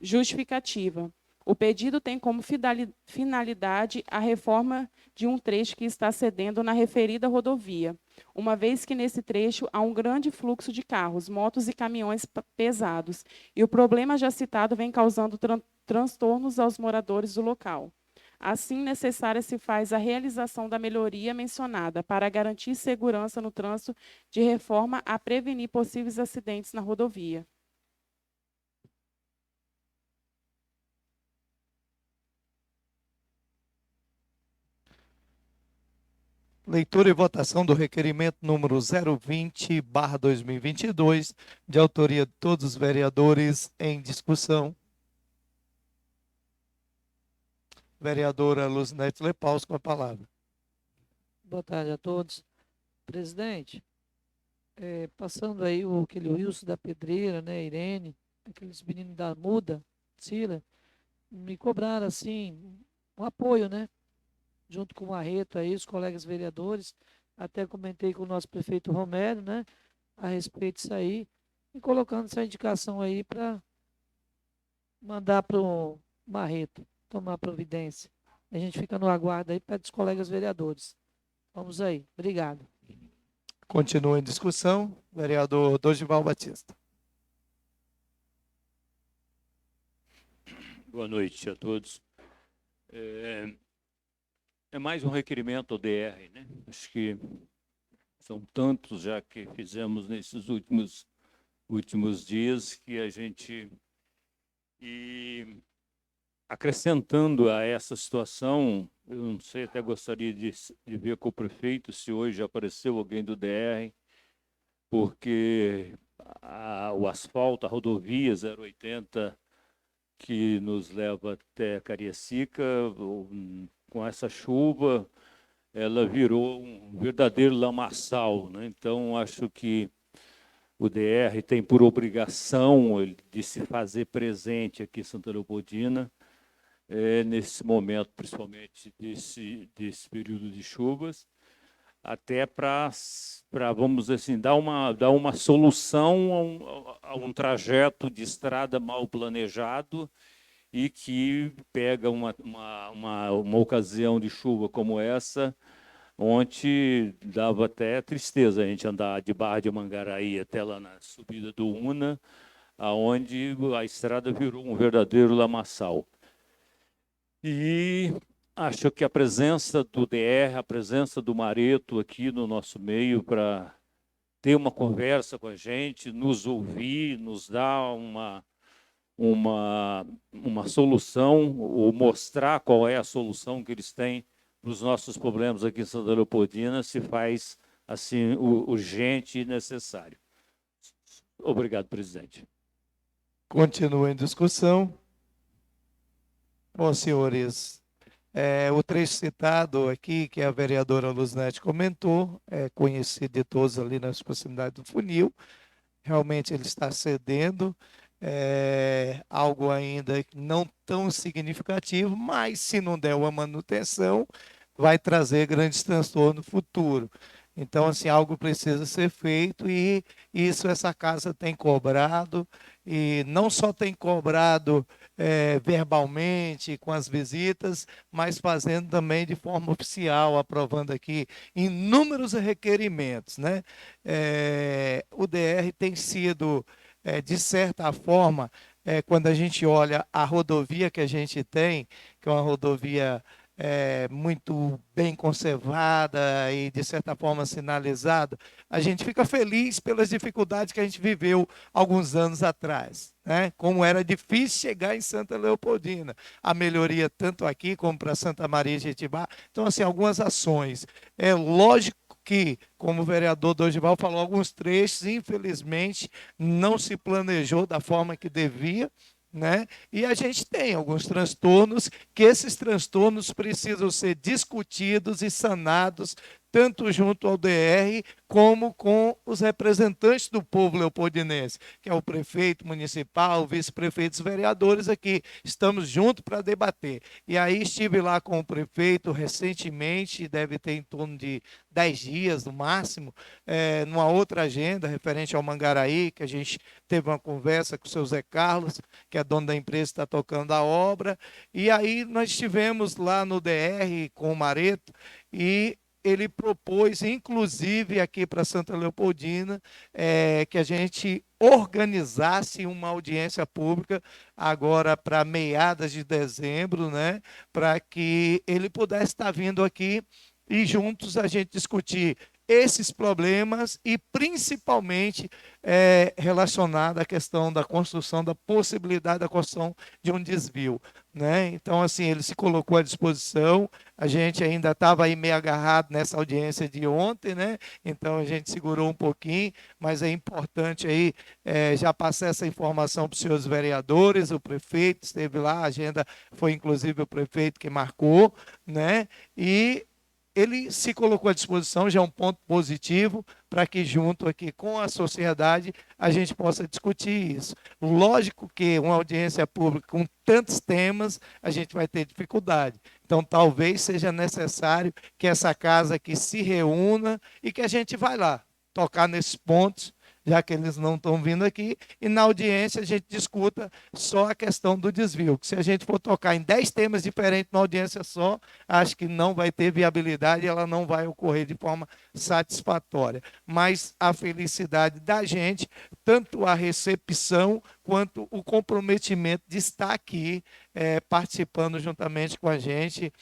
S2: Justificativa. O pedido tem como finalidade a reforma de um trecho que está cedendo na referida rodovia, uma vez que nesse trecho há um grande fluxo de carros, motos e caminhões pesados, e o problema já citado vem causando transtornos aos moradores do local. Assim, necessária se faz a realização da melhoria mencionada para garantir segurança no trânsito de reforma a prevenir possíveis acidentes na rodovia.
S1: Leitura e votação do requerimento número 020/2022, de autoria de todos os vereadores, em discussão. Vereadora Luzinete Lepaus, com a palavra.
S6: Boa tarde a todos. Presidente, passando aí aquele Wilson da Pedreira, né, Irene, aqueles meninos da Muda, Sila, me cobraram, assim, um apoio, né, junto com o Marreto aí, os colegas vereadores, até comentei com o nosso prefeito Romero, né, a respeito disso aí, e colocando essa indicação aí para mandar para o Marreto tomar providência. A gente fica no aguardo aí para os colegas vereadores. Vamos aí. Obrigado.
S1: Continua em discussão. Vereador Dorival Batista.
S7: Boa noite a todos. É mais um requerimento ao DR, né? Acho que são tantos já que fizemos nesses últimos dias que a gente... E acrescentando a essa situação, eu não sei, até gostaria de ver com o prefeito se hoje apareceu alguém do DR, porque o asfalto, a rodovia 080, que nos leva até Cariacica, com essa chuva, ela virou um verdadeiro lamaçal, né? Então, acho que o DR tem por obrigação de se fazer presente aqui em Santa Leopoldina, nesse momento, principalmente desse período de chuvas, até para vamos assim, dar uma solução a um trajeto de estrada mal planejado e que pega uma ocasião de chuva como essa, onde dava até tristeza a gente andar de Barra de Mangaraí até lá na subida do Una, aonde a estrada virou um verdadeiro lamaçal. E acho que a presença do DR, a presença do Marreto aqui no nosso meio para ter uma conversa com a gente, nos ouvir, nos dar uma solução, ou mostrar qual é a solução que eles têm para os nossos problemas aqui em Santa Leopoldina, se faz assim urgente e necessário. Obrigado, presidente.
S1: Continua em discussão. Bom, senhores, o trecho citado aqui, que a vereadora Luzinete comentou, é conhecido de todos ali nas proximidades do funil. Realmente ele está cedendo, algo ainda não tão significativo, mas se não der uma manutenção, vai trazer grandes transtornos no futuro. Então, assim, algo precisa ser feito e isso essa casa tem cobrado, e não só tem cobrado verbalmente, com as visitas, mas fazendo também de forma oficial, aprovando aqui inúmeros requerimentos, né? O DR tem sido, de certa forma, quando a gente olha a rodovia que a gente tem, que é uma rodovia muito bem conservada e, de certa forma, sinalizada, a gente fica feliz pelas dificuldades que a gente viveu alguns anos atrás, né? Como era difícil chegar em Santa Leopoldina. A melhoria tanto aqui como para Santa Maria de Jetibá. Então, assim, algumas ações. É lógico que, como o vereador Dorival falou, alguns trechos, infelizmente, não se planejou da forma que devia, né? E a gente tem alguns transtornos, que esses transtornos precisam ser discutidos e sanados tanto junto ao DR, como com os representantes do povo leopoldinense, que é o prefeito municipal, o vice-prefeito e os vereadores aqui. Estamos juntos para debater. E aí estive lá com o prefeito recentemente, deve ter em torno de 10 dias no máximo, numa outra agenda referente ao Mangaraí, que a gente teve uma conversa com o seu Zé Carlos, que é dono da empresa, está tocando a obra. E aí nós estivemos lá no DR com o Mareto e ele propôs, inclusive aqui para Santa Leopoldina, que a gente organizasse uma audiência pública agora para meados de dezembro, né, para que ele pudesse estar vindo aqui e juntos a gente discutir esses problemas e principalmente relacionado à questão da construção, da possibilidade da construção de um desvio, né? Então, assim, ele se colocou à disposição, a gente ainda estava aí meio agarrado nessa audiência de ontem, né? Então, a gente segurou um pouquinho, mas é importante aí já passar essa informação para os senhores vereadores, o prefeito esteve lá, a agenda foi inclusive o prefeito que marcou, né? E ele se colocou à disposição, já é um ponto positivo, para que junto aqui com a sociedade a gente possa discutir isso. Lógico que uma audiência pública com tantos temas, a gente vai ter dificuldade. Então, talvez seja necessário que essa casa aqui se reúna e que a gente vai lá tocar nesses pontos, já que eles não estão vindo aqui, e na audiência a gente discuta só a questão do desvio. Que se a gente for tocar em 10 temas diferentes na audiência só, acho que não vai ter viabilidade e ela não vai ocorrer de forma satisfatória. Mas a felicidade da gente, tanto a recepção quanto o comprometimento de estar aqui participando juntamente com a gente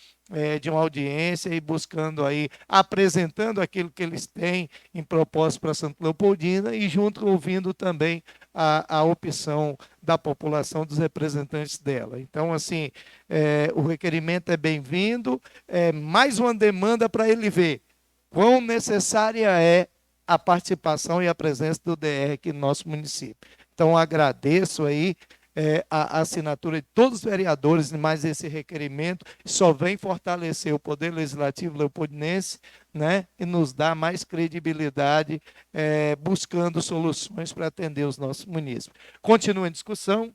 S1: de uma audiência e buscando aí, apresentando aquilo que eles têm em propósito para Santa Leopoldina e junto ouvindo também a opção da população, dos representantes dela. Então, assim, o requerimento é bem-vindo, mais uma demanda para ele ver quão necessária é a participação e a presença do DR aqui no nosso município. Então, agradeço aí a assinatura de todos os vereadores, mais esse requerimento só vem fortalecer o Poder Legislativo leopoldinense, né, e nos dá mais credibilidade buscando soluções para atender os nossos munícipes. Continua em discussão.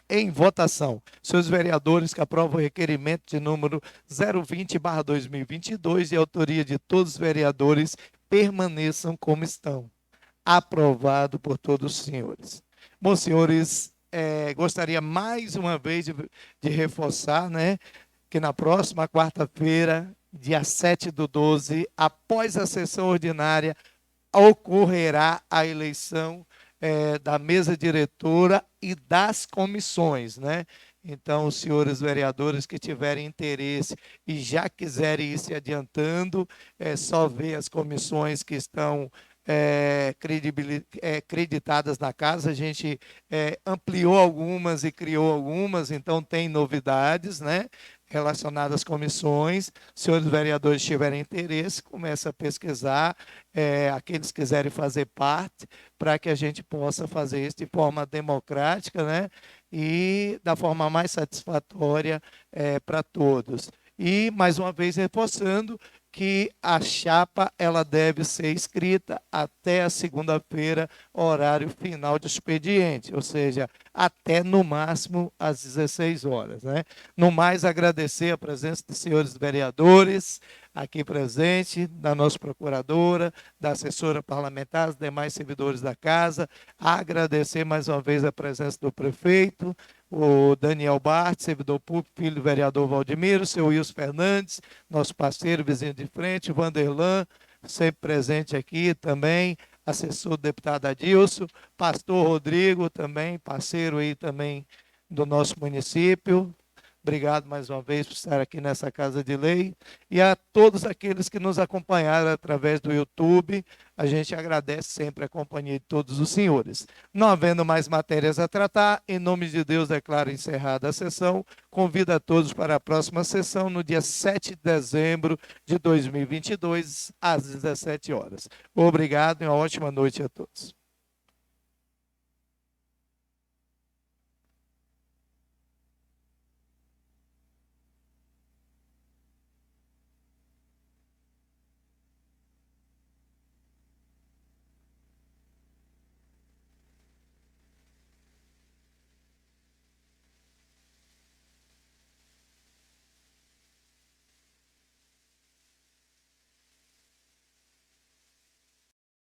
S1: Em votação, senhores vereadores que aprovam o requerimento de número 020/2022 e autoria de todos os vereadores permaneçam como estão. Aprovado por todos os senhores. Bom, senhores, gostaria mais uma vez de reforçar, né, que na próxima quarta-feira, dia 7/12, após a sessão ordinária, ocorrerá a eleição da mesa diretora e das comissões, né? Então, os senhores vereadores que tiverem interesse e já quiserem ir se adiantando, é só ver as comissões que estão creditadas na casa. A gente ampliou algumas e criou algumas, então tem novidades, né, relacionadas às comissões. Se os senhores vereadores tiverem interesse, comece a pesquisar, aqueles que quiserem fazer parte, para que a gente possa fazer isso de forma democrática, né, e da forma mais satisfatória para todos. E, mais uma vez, reforçando que a chapa ela deve ser escrita até a segunda-feira, horário final de expediente, ou seja, até no máximo às 16 horas. Né? No mais, agradecer a presença dos senhores vereadores aqui presente, da nossa procuradora, da assessora parlamentar, dos demais servidores da casa, agradecer mais uma vez a presença do prefeito, o Daniel Bart, servidor público, filho do vereador Valdemiro, o seu Wilson Fernandes, nosso parceiro, vizinho de frente, Vanderlan, sempre presente aqui também, assessor do deputado Adilson, pastor Rodrigo também, parceiro aí também do nosso município. Obrigado mais uma vez por estar aqui nessa Casa de Lei. E a todos aqueles que nos acompanharam através do YouTube, a gente agradece sempre a companhia de todos os senhores. Não havendo mais matérias a tratar, em nome de Deus declaro encerrada a sessão. Convido a todos para a próxima sessão, no dia 7 de dezembro de 2022, às 17 horas. Obrigado e uma ótima noite a todos.